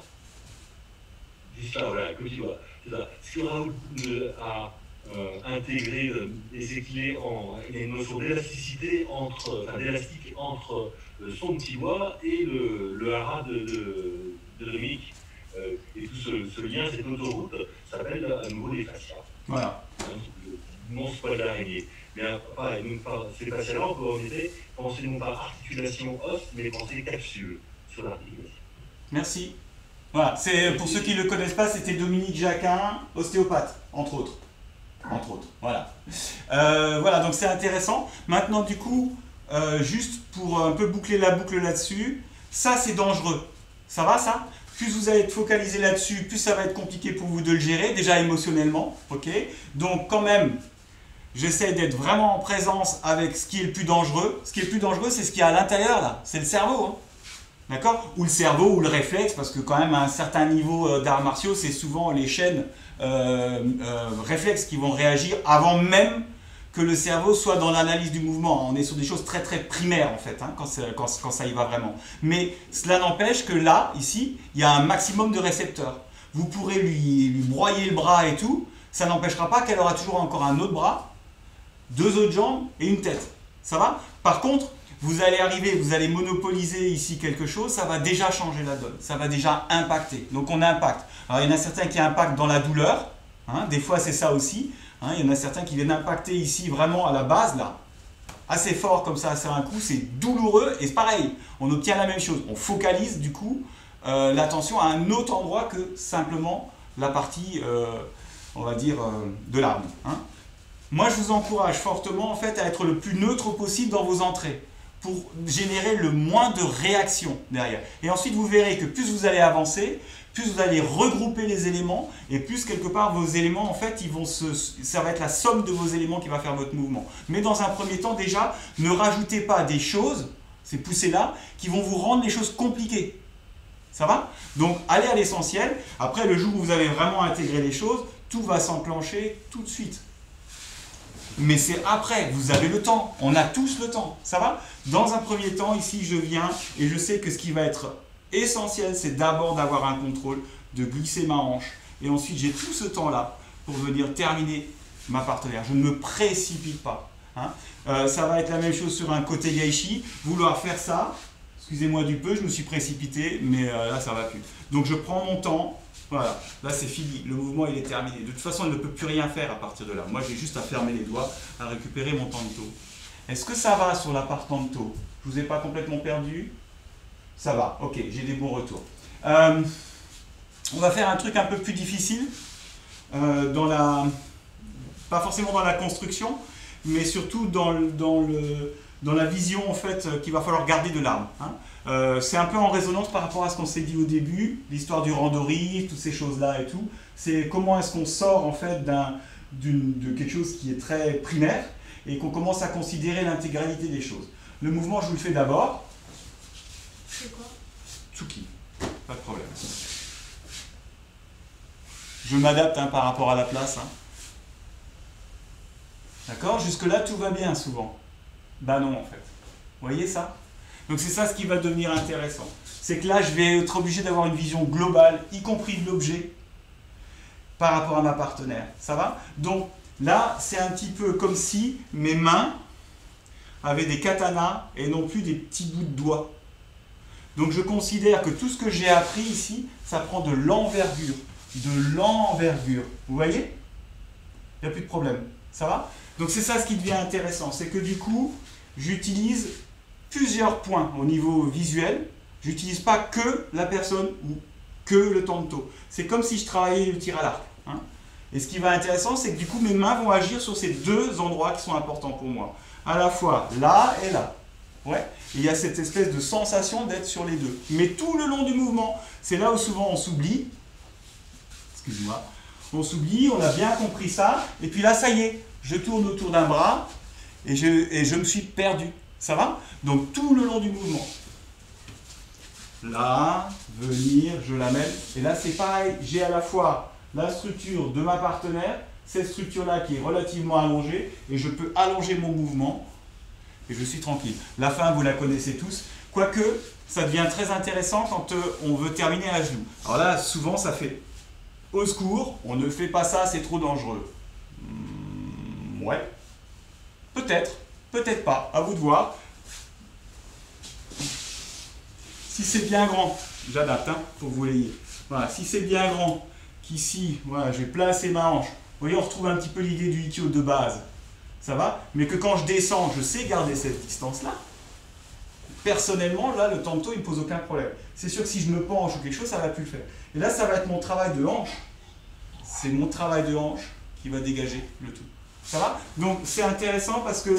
Dis ça, voilà, que tu vois. C'est ça. Ce que Raoul a intégrer des clés il y a une notion d'élasticité d'élastique entre son petit doigt et le hara de Dominique. Et tout ce lien, cette autoroute, s'appelle à nouveau les fascias. Voilà. Non poil d'araignée. Mais ces fascias-là, on peut en effet penser non pas articulation os, mais penser capsule sur l'articulation. Merci. Voilà, c'est pour ceux qui ne le connaissent pas, c'était Dominique Jacquin, ostéopathe, entre autres. Entre autres, voilà. Voilà, donc c'est intéressant. Maintenant, du coup, juste pour un peu boucler la boucle là-dessus, ça c'est dangereux. Ça va, ça? Plus vous allez être focalisé là-dessus, plus ça va être compliqué pour vous de le gérer, déjà émotionnellement, ok? Donc quand même, j'essaie d'être vraiment en présence avec ce qui est le plus dangereux. Ce qui est le plus dangereux, c'est ce qui est à l'intérieur, là. C'est le cerveau, hein. D'accord? Ou le cerveau, ou le réflexe, parce que quand même, à un certain niveau d'arts martiaux, c'est souvent les chaînes réflexes qui vont réagir avant même que le cerveau soit dans l'analyse du mouvement. On est sur des choses très très primaires, en fait, hein, quand ça y va vraiment. Mais cela n'empêche que là, ici, il y a un maximum de récepteurs. Vous pourrez lui broyer le bras et tout, ça n'empêchera pas qu'elle aura toujours encore un autre bras, 2 autres jambes et une tête. Ça va? Par contre, vous allez arriver, vous allez monopoliser ici quelque chose, ça va déjà changer la donne, ça va déjà impacter. Donc on impacte. Alors il y en a certains qui impactent dans la douleur, hein, des fois c'est ça aussi. Hein, il y en a certains qui viennent impacter ici vraiment à la base, là, assez fort comme ça, c'est un coup, c'est douloureux et c'est pareil, on obtient la même chose. On focalise du coup l'attention à un autre endroit que simplement la partie, on va dire, de l'arme. Hein. Moi je vous encourage fortement en fait à être le plus neutre possible dans vos entrées, pour générer le moins de réactions derrière. Et ensuite, vous verrez que plus vous allez avancer, plus vous allez regrouper les éléments, et plus quelque part vos éléments, en fait, ça va être la somme de vos éléments qui va faire votre mouvement. Mais dans un premier temps, déjà, ne rajoutez pas des choses, ces poussées-là, qui vont vous rendre les choses compliquées. Ça va? Donc, allez à l'essentiel. Après, le jour où vous avez vraiment intégré les choses, tout va s'enclencher tout de suite. Mais c'est après, vous avez le temps, on a tous le temps, ça va? Dans un premier temps, ici, je viens et je sais que ce qui va être essentiel, c'est d'abord d'avoir un contrôle, de glisser ma hanche. Et ensuite, j'ai tout ce temps-là pour venir terminer ma partenaire. Je ne me précipite pas. Hein. Ça va être la même chose sur un côté gaishi. Vouloir faire ça, excusez-moi du peu, je me suis précipité, mais là, ça ne va plus. Donc, je prends mon temps. Voilà, là c'est fini, le mouvement il est terminé. De toute façon, il ne peut plus rien faire à partir de là. Moi, j'ai juste à fermer les doigts, à récupérer mon tanto. Est-ce que ça va sur la part tanto? Je ne vous ai pas complètement perdu? Ça va, ok, j'ai des bons retours. On va faire un truc un peu plus difficile, pas forcément dans la construction, mais surtout dans la vision en fait qu'il va falloir garder de l'arme. Hein. C'est un peu en résonance par rapport à ce qu'on s'est dit au début, l'histoire du randori, toutes ces choses-là et tout. C'est comment est-ce qu'on sort en fait de quelque chose qui est très primaire et qu'on commence à considérer l'intégralité des choses. Le mouvement, je vous le fais d'abord. C'est quoi? Tsuki, pas de problème. Je m'adapte par rapport à la place. Hein. D'accord? Jusque-là, tout va bien souvent. Bah non, en fait. Vous voyez ça? Donc c'est ça ce qui va devenir intéressant. C'est que là, je vais être obligé d'avoir une vision globale, y compris de l'objet, par rapport à ma partenaire. Ça va? Donc là, c'est un petit peu comme si mes mains avaient des katanas et non plus des petits bouts de doigts. Donc je considère que tout ce que j'ai appris ici, ça prend de l'envergure. De l'envergure. Vous voyez? Il n'y a plus de problème. Ça va? Donc c'est ça ce qui devient intéressant. C'est que du coup, j'utilise plusieurs points au niveau visuel. Je n'utilise pas que la personne ou que le tanto. C'est comme si je travaillais le tir à l'arc. Hein. Et ce qui va être intéressant, c'est que du coup, mes mains vont agir sur ces deux endroits qui sont importants pour moi. À la fois là et là. Ouais. Et il y a cette espèce de sensation d'être sur les deux. Mais tout le long du mouvement, c'est là où souvent on s'oublie. Excuse-moi. On s'oublie, on a bien compris ça. Et puis là, ça y est, je tourne autour d'un bras et je me suis perdu. Ça va? Donc tout le long du mouvement. Là, venir, je l'amène. Et là, c'est pareil. J'ai à la fois la structure de ma partenaire, cette structure-là qui est relativement allongée, et je peux allonger mon mouvement, et je suis tranquille. La fin, vous la connaissez tous. Quoique, ça devient très intéressant quand on veut terminer à genoux. Alors là, souvent, ça fait « au secours, on ne fait pas ça, c'est trop dangereux ». Ouais. Peut-être, peut-être pas. À vous de voir. Si c'est bien grand, j'adapte, hein, pour que vous l'ayez. voilà, si c'est bien grand, qu'ici, voilà, je vais placer ma hanche. Vous voyez, on retrouve un petit peu l'idée du Ikkyo de base. Ça va? Mais que quand je descends, je sais garder cette distance-là. Personnellement, là, le tanto, il ne me pose aucun problème. C'est sûr que si je me penche ou quelque chose, ça ne va plus le faire. Et là, ça va être mon travail de hanche. C'est mon travail de hanche qui va dégager le tout. Ça va? Donc, c'est intéressant parce que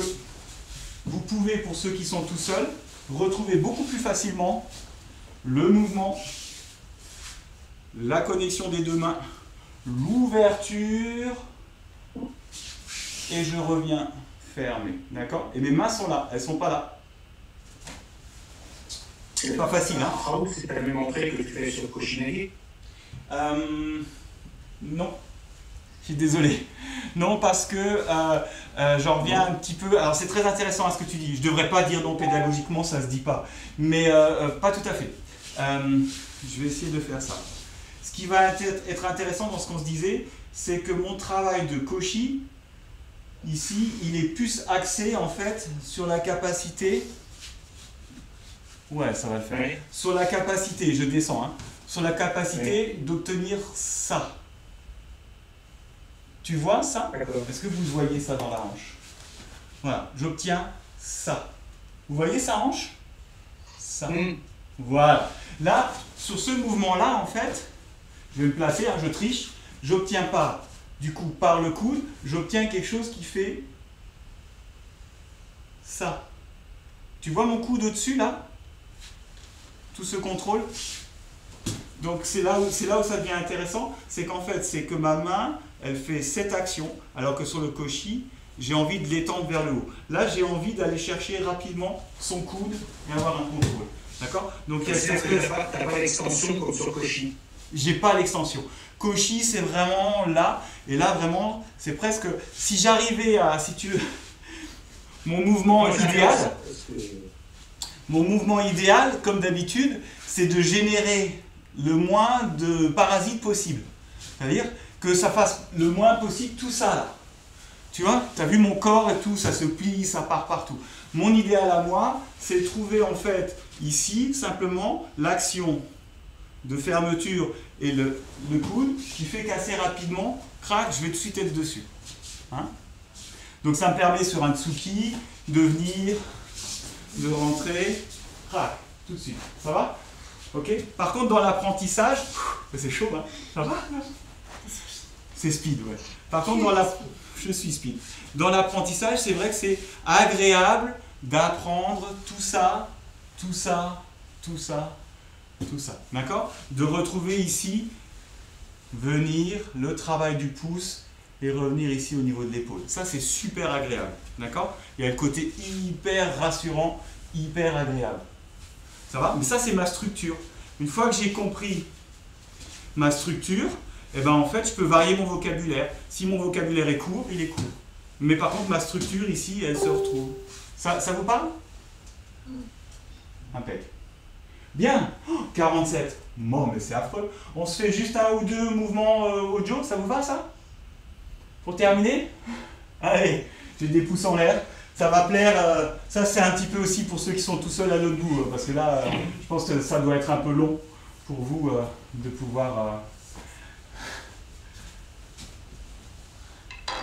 vous pouvez, pour ceux qui sont tout seuls, retrouver beaucoup plus facilement le mouvement, la connexion des deux mains, l'ouverture, et je reviens fermer. D'accord? Et mes mains sont là, elles ne sont pas là. C'est pas facile, hein? Raoul, c'est la même entrée que tu fais sur Koshinage? Non. Je suis désolé. Non, parce que j'en reviens un petit peu... Alors, c'est très intéressant à ce que tu dis. Je ne devrais pas dire non pédagogiquement, ça ne se dit pas. Mais pas tout à fait. Je vais essayer de faire ça. Ce qui va être intéressant dans ce qu'on se disait, c'est que mon travail de koshi, ici, il est plus axé, en fait, sur la capacité... Ouais, ça va le faire. Oui. Sur la capacité, je descends, hein, sur la capacité d'obtenir ça. Tu vois ça? Est-ce que vous voyez ça dans la hanche? Voilà, j'obtiens ça. Vous voyez sa hanche? Ça. Voilà. Là, sur ce mouvement-là, en fait, je vais me placer, hein, je triche, j'obtiens pas, du coup, par le coude, j'obtiens quelque chose qui fait ça. Tu vois mon coude au-dessus, là? Tout ce contrôle. Donc c'est là où ça devient intéressant, c'est qu'en fait, c'est que ma main, elle fait cette action, alors que sur le koshi, j'ai envie de l'étendre vers le haut. Là, j'ai envie d'aller chercher rapidement son coude et avoir un contrôle. D'accord? Donc il y a cette espèce... T'as pas l'extension comme sur koshi. J'ai pas l'extension. Koshi, c'est vraiment là, et là, vraiment, c'est presque... Si j'arrivais à, si tu veux, mon mouvement idéal... Mon mouvement idéal, comme d'habitude, c'est de générer le moins de parasites possible. C'est-à-dire que ça fasse le moins possible tout ça là. Tu vois, tu as vu mon corps et tout, ça se plie, ça part partout. Mon idéal à moi, c'est de trouver en fait ici simplement l'action de fermeture et le coude qui fait qu'assez rapidement, crac, je vais tout de suite être dessus. Hein? Donc ça me permet sur un tsuki de venir... de rentrer, tout de suite. Ça va? Ok? Par contre, dans l'apprentissage, c'est chaud, hein? Ça va? C'est speed, ouais. Par contre, je suis speed. Dans l'apprentissage, c'est vrai que c'est agréable d'apprendre tout ça, tout ça, tout ça, tout ça. D'accord? De retrouver ici, venir, le travail du pouce, et revenir ici au niveau de l'épaule. Ça, c'est super agréable. D'accord? Il y a le côté hyper rassurant, hyper agréable. Ça va? Mais ça, c'est ma structure. Une fois que j'ai compris ma structure, eh ben, en fait, je peux varier mon vocabulaire. Si mon vocabulaire est court, il est court. Mais par contre, ma structure ici, elle se retrouve. Ça vous parle? Impec. Bien. Oh, 47. Bon, mais c'est affreux. On se fait juste un ou deux mouvements audio. Ça vous va, ça? Pour terminer, allez, j'ai des pouces en l'air, ça va plaire, ça c'est un petit peu aussi pour ceux qui sont tout seuls à l'autre bout, parce que là, je pense que ça doit être un peu long pour vous de pouvoir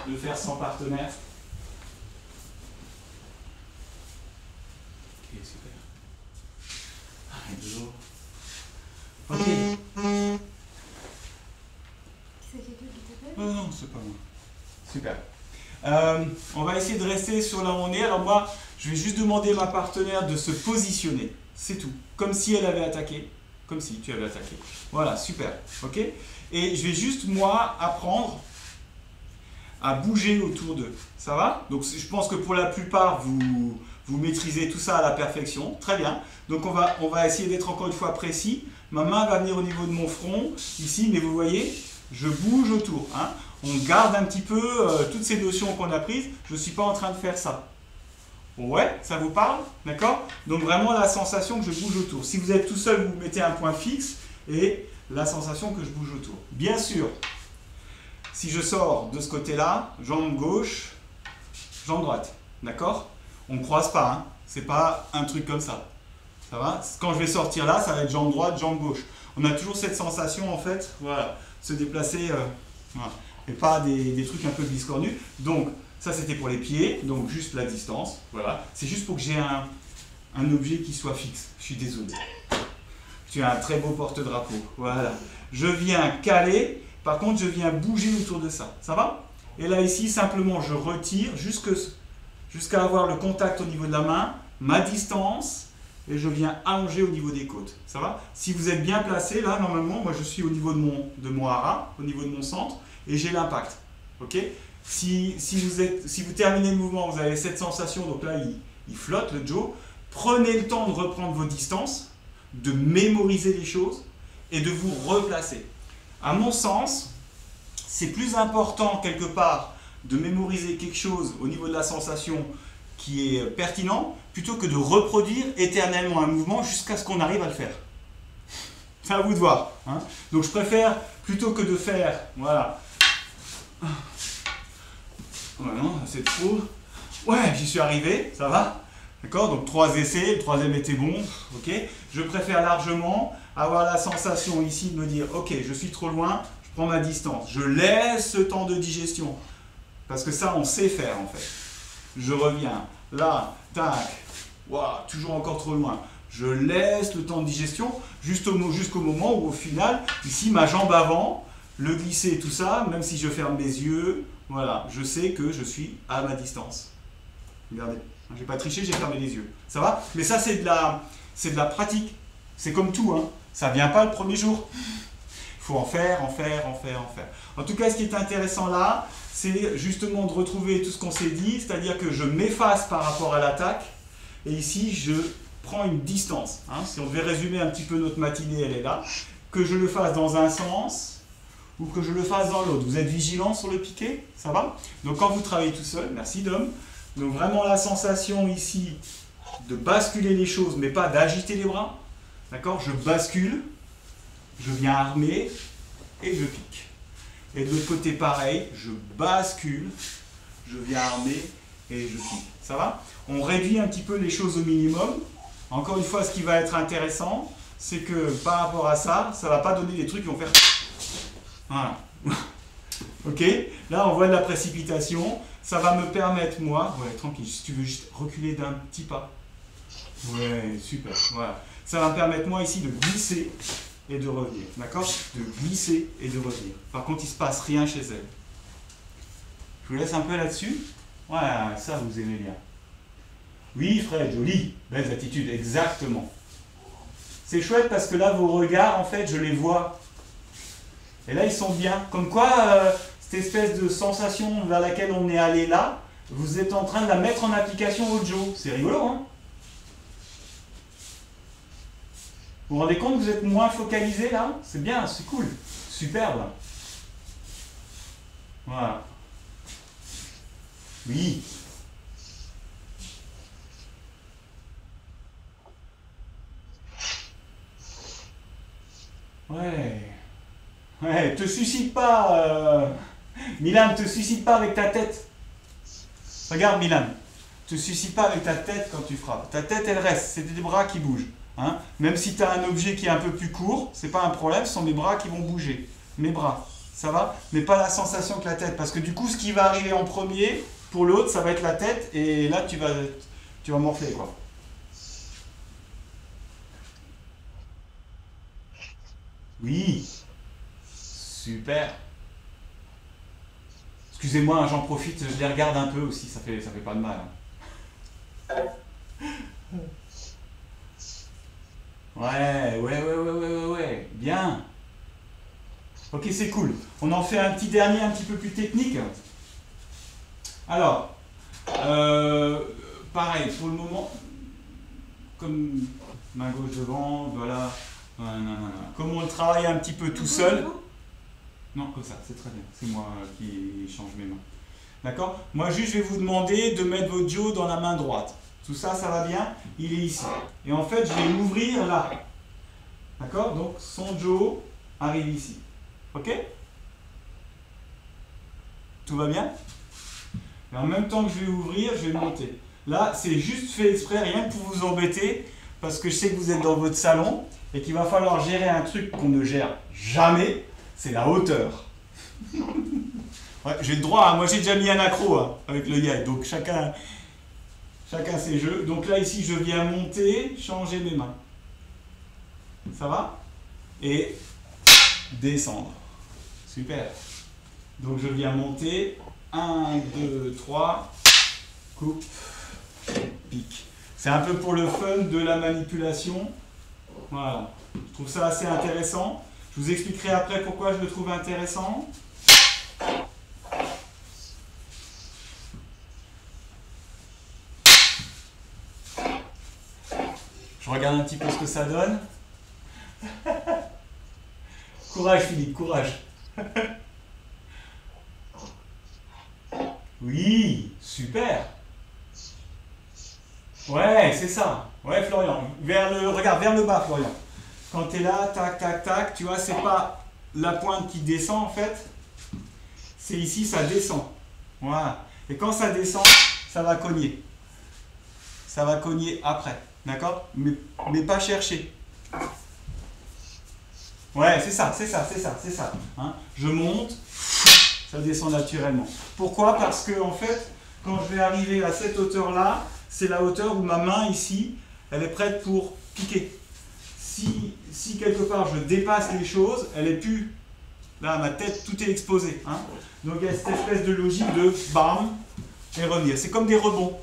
le faire sans partenaire. Ok, super. Arrête de l'eau. Ok. C'est quelqu'un qui t'appelle? Oh non, c'est pas moi. Super. On va essayer de rester sur là où on est. Alors moi, je vais juste demander à ma partenaire de se positionner. C'est tout. Comme si elle avait attaqué. Comme si tu avais attaqué. Voilà, super. Ok? Et je vais juste, moi, apprendre à bouger autour d'eux. Ça va? Donc je pense que pour la plupart, vous maîtrisez tout ça à la perfection. Très bien. Donc on va essayer d'être encore une fois précis. Ma main va venir au niveau de mon front, ici, mais vous voyez, je bouge autour. Hein? On garde un petit peu toutes ces notions qu'on a prises. Je ne suis pas en train de faire ça. Ouais, ça vous parle? D'accord? Donc vraiment la sensation que je bouge autour. Si vous êtes tout seul, vous mettez un point fixe et la sensation que je bouge autour. Bien sûr, si je sors de ce côté-là, jambe gauche, jambe droite. D'accord? On ne croise pas. Hein? Ce n'est pas un truc comme ça. Ça va? Quand je vais sortir là, ça va être jambe droite, jambe gauche. On a toujours cette sensation, en fait, voilà, se déplacer, voilà, et pas des trucs un peu biscornus. Donc, ça, c'était pour les pieds, donc juste la distance, voilà. C'est juste pour que j'ai un objet qui soit fixe. Je suis désolé. Tu as un très beau porte-drapeau, voilà. Je viens caler, par contre, je viens bouger autour de ça. Ça va? Et là, ici, simplement, je retire jusqu'à avoir le contact au niveau de la main, ma distance, et je viens allonger au niveau des côtes. Ça va? Si vous êtes bien placé, là, normalement, moi, je suis au niveau de mon hara, au niveau de mon centre, et j'ai l'impact. Ok? Si vous terminez le mouvement, vous avez cette sensation, donc là, il flotte, le Joe. Prenez le temps de reprendre vos distances, de mémoriser les choses, et de vous replacer. À mon sens, c'est plus important, quelque part, de mémoriser quelque chose au niveau de la sensation qui est pertinent, plutôt que de reproduire éternellement un mouvement jusqu'à ce qu'on arrive à le faire. C'est à vous de voir. Hein. Donc je préfère, plutôt que de faire, voilà. Voilà, c'est trop. Ouais, j'y suis arrivé, ça va. D'accord? Donc 3 essais, le 3e était bon. Ok? Je préfère largement avoir la sensation ici de me dire, ok, je suis trop loin, je prends ma distance. Je laisse ce temps de digestion. Parce que ça, on sait faire en fait. Je reviens, là, tac, wow, toujours encore trop loin. Je laisse le temps de digestion jusqu'au moment où au final, ici, ma jambe avant, le glisser, tout ça, même si je ferme mes yeux, voilà, je sais que je suis à ma distance. Regardez, je n'ai pas triché, j'ai fermé les yeux. Ça va? Mais ça, c'est de la pratique. C'est comme tout, hein. Ça ne vient pas le premier jour. Il faut en faire. En tout cas, ce qui est intéressant là, c'est justement de retrouver tout ce qu'on s'est dit, c'est-à-dire que je m'efface par rapport à l'attaque, et ici, je prends une distance. Hein. Si on devait résumer un petit peu notre matinée, elle est là. Que je le fasse dans un sens, ou que je le fasse dans l'autre. Vous êtes vigilant sur le piqué? Ça va? Donc quand vous travaillez tout seul, merci Dom, donc vraiment la sensation ici de basculer les choses, mais pas d'agiter les bras. D'accord? Je bascule, je viens armer, et je pique. Et de l'autre côté, pareil, je bascule, je viens armer et je pique. Ça va? On réduit un petit peu les choses au minimum. Encore une fois, ce qui va être intéressant, c'est que par rapport à ça, ça ne va pas donner des trucs qui vont faire... Voilà. Ok? Là, on voit de la précipitation. Ça va me permettre, moi... Ouais, tranquille, si tu veux juste reculer d'un petit pas. Ouais, super. Voilà. Ça va me permettre, moi, ici, de glisser et de revenir. D'accord? De glisser et de revenir. Par contre, il ne se passe rien chez elle. Je vous laisse un peu là-dessus. Voilà, ça, vous aimez bien. Oui, Fred, joli. Belles attitudes, exactement. C'est chouette parce que là, vos regards, en fait, je les vois. Et là, ils sont bien. Comme quoi, cette espèce de sensation vers laquelle on est allé là, vous êtes en train de la mettre en application au Joe. C'est rigolo, hein? Vous vous rendez compte que vous êtes moins focalisé là? C'est bien, c'est cool. Superbe. Voilà. Oui. Ouais. Ouais, te suicide pas. Milan, te suicide pas avec ta tête. Regarde Milan. Te suicide pas avec ta tête quand tu frappes. Ta tête, elle reste. C'est des bras qui bougent. Hein? Même si tu as un objet qui est un peu plus court, c'est pas un problème, ce sont mes bras qui vont bouger. Mes bras, ça va? Mais pas la sensation que la tête. Parce que du coup, ce qui va arriver en premier, pour l'autre, ça va être la tête, et là, tu vas morfler, quoi. Oui. Super. Excusez-moi, hein, j'en profite, je les regarde un peu aussi, ça fait pas de mal. Hein. Ouais, bien. Ok, c'est cool. On en fait un petit dernier, un petit peu plus technique. Alors, pareil, pour le moment, comme main gauche devant, voilà. Comme on le travaille un petit peu tout seul. Non, comme ça, c'est très bien. C'est moi qui change mes mains. D'accord? Moi, juste, je vais vous demander de mettre votre Joe dans la main droite. Tout ça, ça va bien? Il est ici. Et en fait, je vais l'ouvrir là. D'accord? Donc, son Joe arrive ici. Ok? Tout va bien? Et en même temps que je vais ouvrir, je vais monter. Là, c'est juste fait exprès, rien que pour vous embêter, parce que je sais que vous êtes dans votre salon et qu'il va falloir gérer un truc qu'on ne gère jamais, c'est la hauteur. Ouais, j'ai le droit, hein. Moi j'ai déjà mis un accro hein, avec le yai, donc chacun ses jeux. Donc là ici je viens monter, changer mes mains. Ça va? Et descendre. Super. Donc je viens monter. 1, 2, 3. Coupe. Pique. C'est un peu pour le fun de la manipulation. Voilà. Je trouve ça assez intéressant. Je vous expliquerai après pourquoi je le trouve intéressant. Je regarde un petit peu ce que ça donne. Courage Philippe, courage. Oui, super. Ouais, c'est ça. Ouais Florian, regarde vers le bas Florian. Quand tu es là, tac, tac, tac, tu vois, c'est pas la pointe qui descend en fait. C'est ici, ça descend. Voilà. Et quand ça descend, ça va cogner. Ça va cogner après. D'accord? Mais pas chercher. Ouais, c'est ça. Hein? Je monte, ça descend naturellement. Pourquoi? Parce que, en fait, quand je vais arriver à cette hauteur-là, c'est la hauteur où ma main, ici, elle est prête pour piquer. Si quelque part je dépasse les choses, elle est plus... Là, ma tête, tout est exposé. Hein? Donc, il y a cette espèce de logique de bam et revenir. C'est comme des rebonds.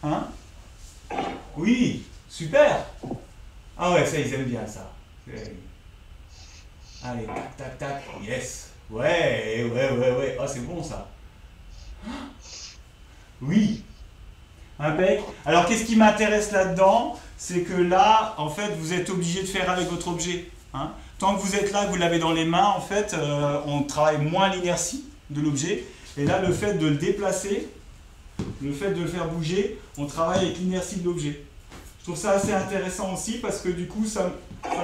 Hein? Oui, super. Ah ouais, ça, ils aiment bien ça. Allez, tac, tac, tac, yes. Ouais. Ah, c'est bon ça. Oui. Impec. Alors, qu'est-ce qui m'intéresse là-dedans? C'est que là, en fait, vous êtes obligé de faire avec votre objet. Hein? Tant que vous êtes là, que vous l'avez dans les mains, en fait, on travaille moins l'inertie de l'objet. Et là, le fait de le déplacer, le fait de le faire bouger, on travaille avec l'inertie de l'objet. Je trouve ça assez intéressant aussi parce que du coup, ça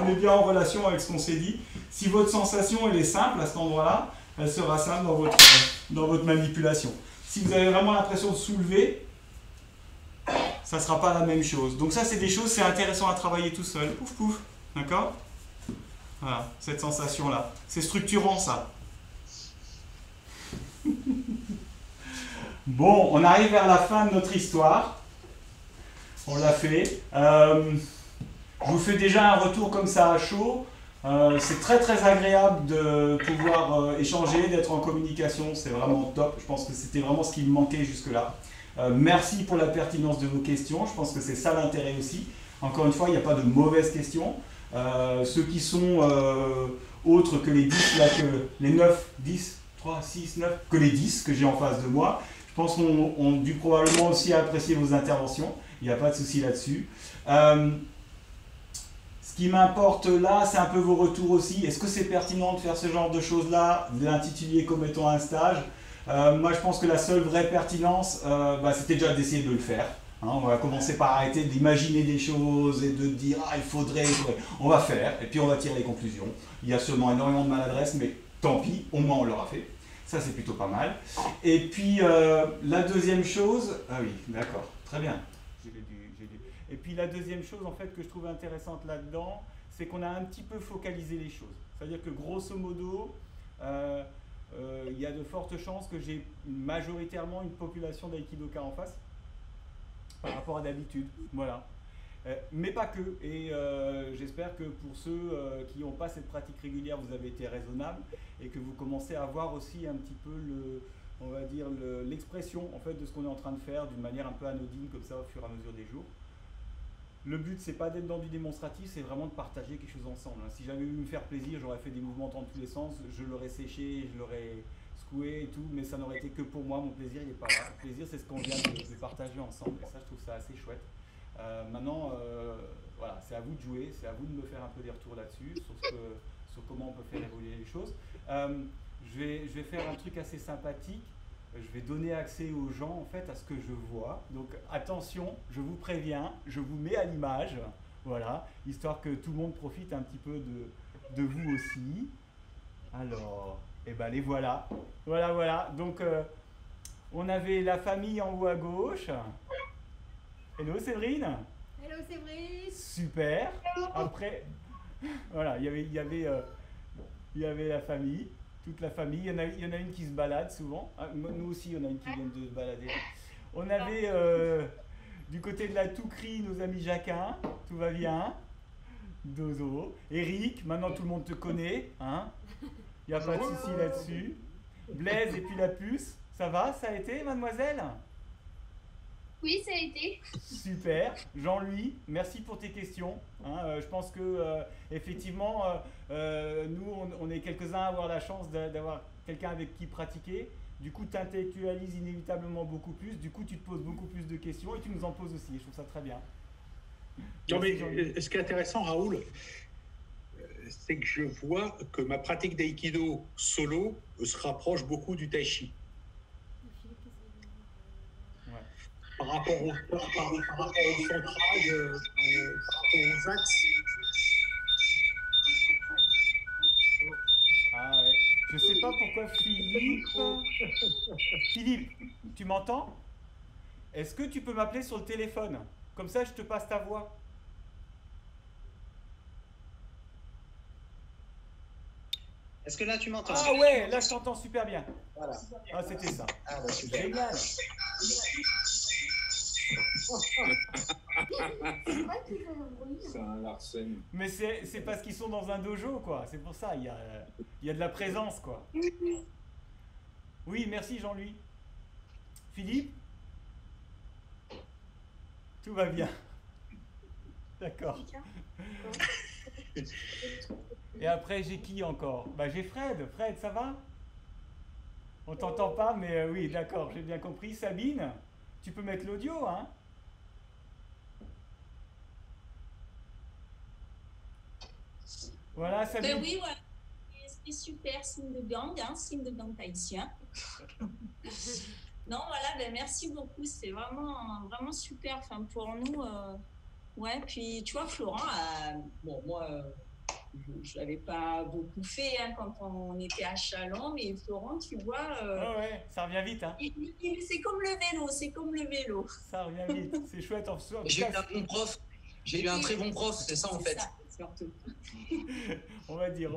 met bien en relation avec ce qu'on s'est dit. Si votre sensation elle est simple à cet endroit-là, elle sera simple dans votre manipulation. Si vous avez vraiment l'impression de soulever, ça ne sera pas la même chose. Donc ça, c'est des choses, c'est intéressant à travailler tout seul. Pouf, pouf. D'accord? Voilà, cette sensation-là. C'est structurant, ça. Bon, on arrive vers la fin de notre histoire. On l'a fait. Je vous fais déjà un retour comme ça à chaud. C'est très très agréable de pouvoir échanger, d'être en communication. C'est vraiment top. Je pense que c'était vraiment ce qui me manquait jusque-là. Merci pour la pertinence de vos questions. Je pense que c'est ça l'intérêt aussi. Encore une fois, il n'y a pas de mauvaises questions. Ceux qui sont autres que les 10, là, que les 9, 10, 3, 6, 9, que les 10 que j'ai en face de moi, je pense qu'on ont dû probablement aussi apprécier vos interventions. Il n'y a pas de souci là-dessus. Ce qui m'importe là, c'est un peu vos retours aussi. Est-ce que c'est pertinent de faire ce genre de choses-là, de l'intituler comme étant un stage? Moi, je pense que la seule vraie pertinence, c'était déjà d'essayer de le faire. Hein, on va commencer par arrêter d'imaginer des choses et de dire « Ah, il faudrait... » On va faire, et puis on va tirer les conclusions. Il y a sûrement énormément de maladresse, mais tant pis, au moins on l'aura fait. Ça, c'est plutôt pas mal. Et puis, la deuxième chose... Ah oui, d'accord, très bien. Et puis la deuxième chose en fait que je trouve intéressante là-dedans, c'est qu'on a un petit peu focalisé les choses. C'est-à-dire que grosso modo, il y a de fortes chances que j'ai majoritairement une population d'aïkidoka en face par rapport à d'habitude. Voilà. Mais pas que. Et j'espère que pour ceux qui n'ont pas cette pratique régulière, vous avez été raisonnable et que vous commencez à voir aussi un petit peu on va dire l'expression en fait de ce qu'on est en train de faire d'une manière un peu anodine comme ça au fur et à mesure des jours. Le but, c'est pas d'être dans du démonstratif, c'est vraiment de partager quelque chose ensemble. Si j'avais voulu me faire plaisir, j'aurais fait des mouvements dans tous les sens, je l'aurais séché, je l'aurais secoué et tout, mais ça n'aurait été que pour moi, mon plaisir il n'est pas là. Le plaisir, c'est ce qu'on vient de partager ensemble, et ça, je trouve ça assez chouette. Maintenant, voilà, c'est à vous de jouer, c'est à vous de me faire un peu des retours là-dessus, sur comment on peut faire évoluer les choses. Je vais faire un truc assez sympathique. Je vais donner accès aux gens en fait à ce que je vois. Donc attention, je vous préviens, je vous mets à l'image, voilà, histoire que tout le monde profite un petit peu de vous aussi. Alors, et ben les voilà. Voilà. Donc on avait la famille en haut à gauche. Hello Séverine. Hello, c'est vrai. Super. Après, voilà, il y avait la famille, toute la famille. Il y en a une qui se balade souvent. Ah, nous aussi, il y en a une qui vient de se balader. On avait du côté de la Toucry nos amis Jacquin, tout va bien. Dozo. Eric, maintenant tout le monde te connaît, hein. Il n'y a pas de souci là-dessus. Blaise et puis la puce, ça va, ça a été, mademoiselle? Oui, ça a été. Super. Jean-Louis, merci pour tes questions. Hein. Je pense que effectivement, nous, on est quelques-uns à avoir la chance d'avoir quelqu'un avec qui pratiquer. Du coup, tu intellectualises inévitablement beaucoup plus. Du coup, tu te poses beaucoup plus de questions et tu nous en poses aussi. Et je trouve ça très bien. Non, mais Jean-Louis. ce qui est intéressant, Raoul, c'est que je vois que ma pratique d'aïkido solo se rapproche beaucoup du tai chi. Ouais. Par rapport au centrage, par rapport aux axes. Ah ouais. Je sais pas pourquoi Philippe. Philippe, tu m'entends? Est-ce que tu peux m'appeler sur le téléphone? Comme ça, je te passe ta voix. Est-ce que là, tu m'entends? Ah ouais, là je t'entends super bien. Voilà. Ah, c'était ça. Ah, bah, super. Génial. C'est moi qui fais le bruit. C'est un Larsen. Mais c'est parce qu'ils sont dans un dojo, quoi. C'est pour ça, il y a de la présence, quoi. Oui, merci Jean-Louis. Philippe? Tout va bien. D'accord. Et après, j'ai qui encore? Bah, j'ai Fred. Fred, ça va? On t'entend pas, mais oui, d'accord, j'ai bien compris. Sabine, tu peux mettre l'audio, hein? Voilà, Sabine. Ben oui, voilà. C'était super, signe de gang tahitien. Non, voilà, ben merci beaucoup. C'est vraiment, vraiment super. Enfin, pour nous, ouais. Puis, tu vois, Florent, bon, moi, je l'avais pas beaucoup fait hein, quand on était à Chalon, mais Florent, tu vois. Ouais, ça revient vite, hein. C'est comme le vélo, c'est comme le vélo. Ça revient vite, c'est chouette en soi. J'ai eu un bon prof. J'ai eu un très bon prof, c'est ça en fait. Surtout. On va dire.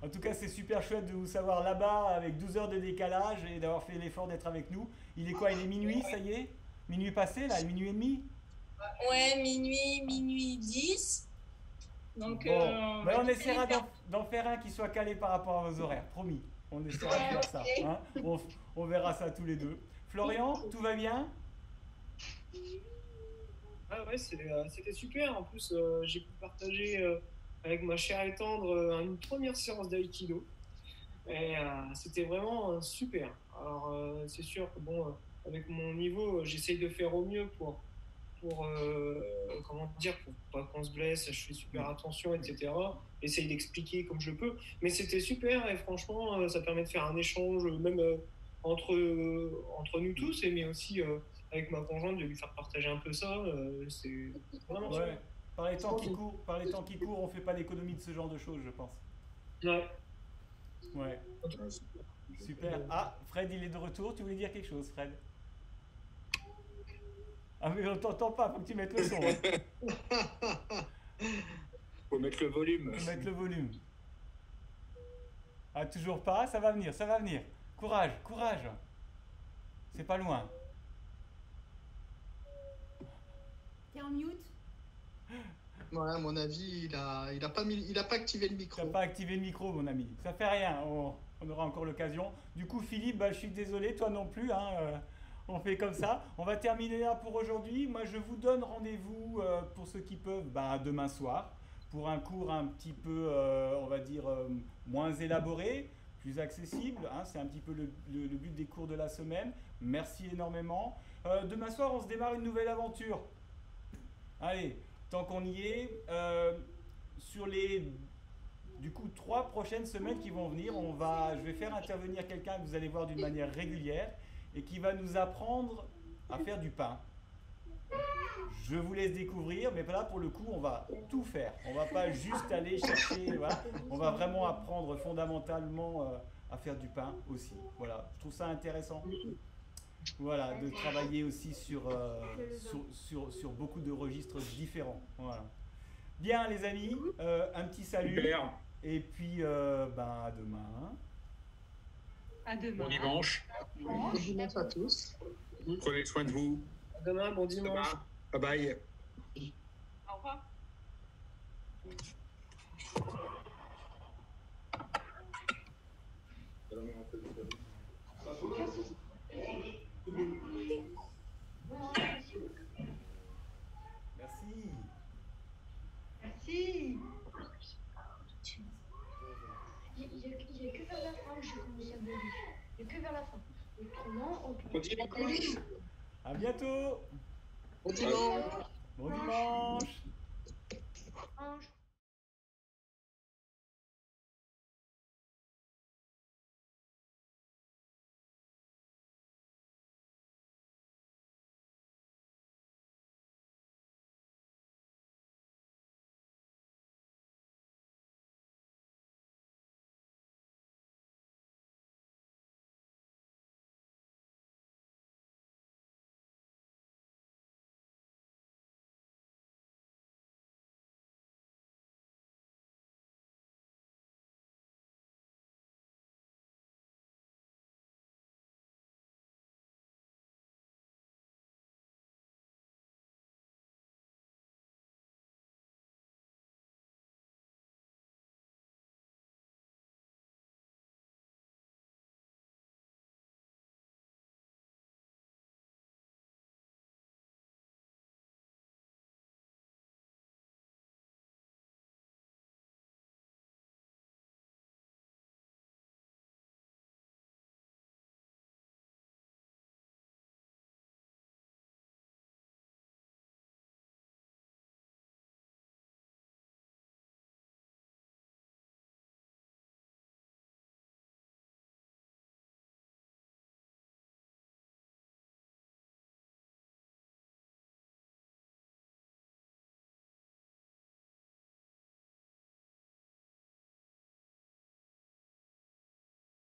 En tout cas, c'est super chouette de vous savoir là-bas avec 12 heures de décalage et d'avoir fait l'effort d'être avec nous. Il est quoi? Il est minuit, ça y est? Minuit passé, là? Minuit et demi? Ouais, minuit 10. Donc, bon, on essaiera d'en faire un qui soit calé par rapport à vos horaires, promis. On essaiera de faire ça. Hein, on verra ça tous les deux. Florian, tout va bien? Ah ouais, c'était super. En plus, j'ai pu partager avec ma chère et tendre une première séance d'aïkido. Et c'était vraiment super. Alors, c'est sûr que bon, avec mon niveau, j'essaye de faire au mieux pour comment dire, pour pas qu'on se blesse, je fais super attention, etc. J'essaye d'expliquer comme je peux. Mais c'était super et franchement, ça permet de faire un échange, même entre nous tous, mais aussi avec ma conjointe, de lui faire partager un peu ça. C'est vraiment super. Par les temps qui courent, on fait pas l'économie de ce genre de choses, je pense. Ouais. Super. Ah, Fred, il est de retour. Tu voulais dire quelque chose, Fred? Ah mais on t'entend pas, faut que tu mettes le son. Faut mettre le volume. Ah, toujours pas, ça va venir. Courage. C'est pas loin. T'es en mute? Ouais, à mon avis, il a pas activé le micro. Tu n'as pas activé le micro, mon ami. Ça fait rien, on aura encore l'occasion. Du coup, Philippe, je suis désolé, toi non plus. Hein, on fait comme ça. On va terminer là pour aujourd'hui. Moi, je vous donne rendez-vous pour ceux qui peuvent demain soir pour un cours un petit peu, on va dire, moins élaboré, plus accessible. Hein, c'est un petit peu le but des cours de la semaine. Merci énormément. Demain soir, on se démarre une nouvelle aventure. Allez, tant qu'on y est, sur les 3 prochaines semaines qui vont venir, je vais faire intervenir quelqu'un que vous allez voir d'une manière régulière et qui va nous apprendre à faire du pain. Je vous laisse découvrir, mais là pour le coup, on va tout faire. On ne va pas juste aller chercher, voilà. On va vraiment apprendre fondamentalement à faire du pain aussi. Voilà, je trouve ça intéressant. Voilà, de travailler aussi sur beaucoup de registres différents. Voilà. Bien les amis, un petit salut. Super. Et puis à demain. À demain. Bon dimanche. Bon dimanche à tous. Prenez soin de vous. À demain, bon dimanche. Bye bye. Au revoir. Merci. Merci. Il n'y a que vers la fin que je commence à bouger. Il n'y a que vers la fin. Autrement, on peut... Bon dimanche. À bientôt. Bon dimanche. Bon dimanche. Dimanche.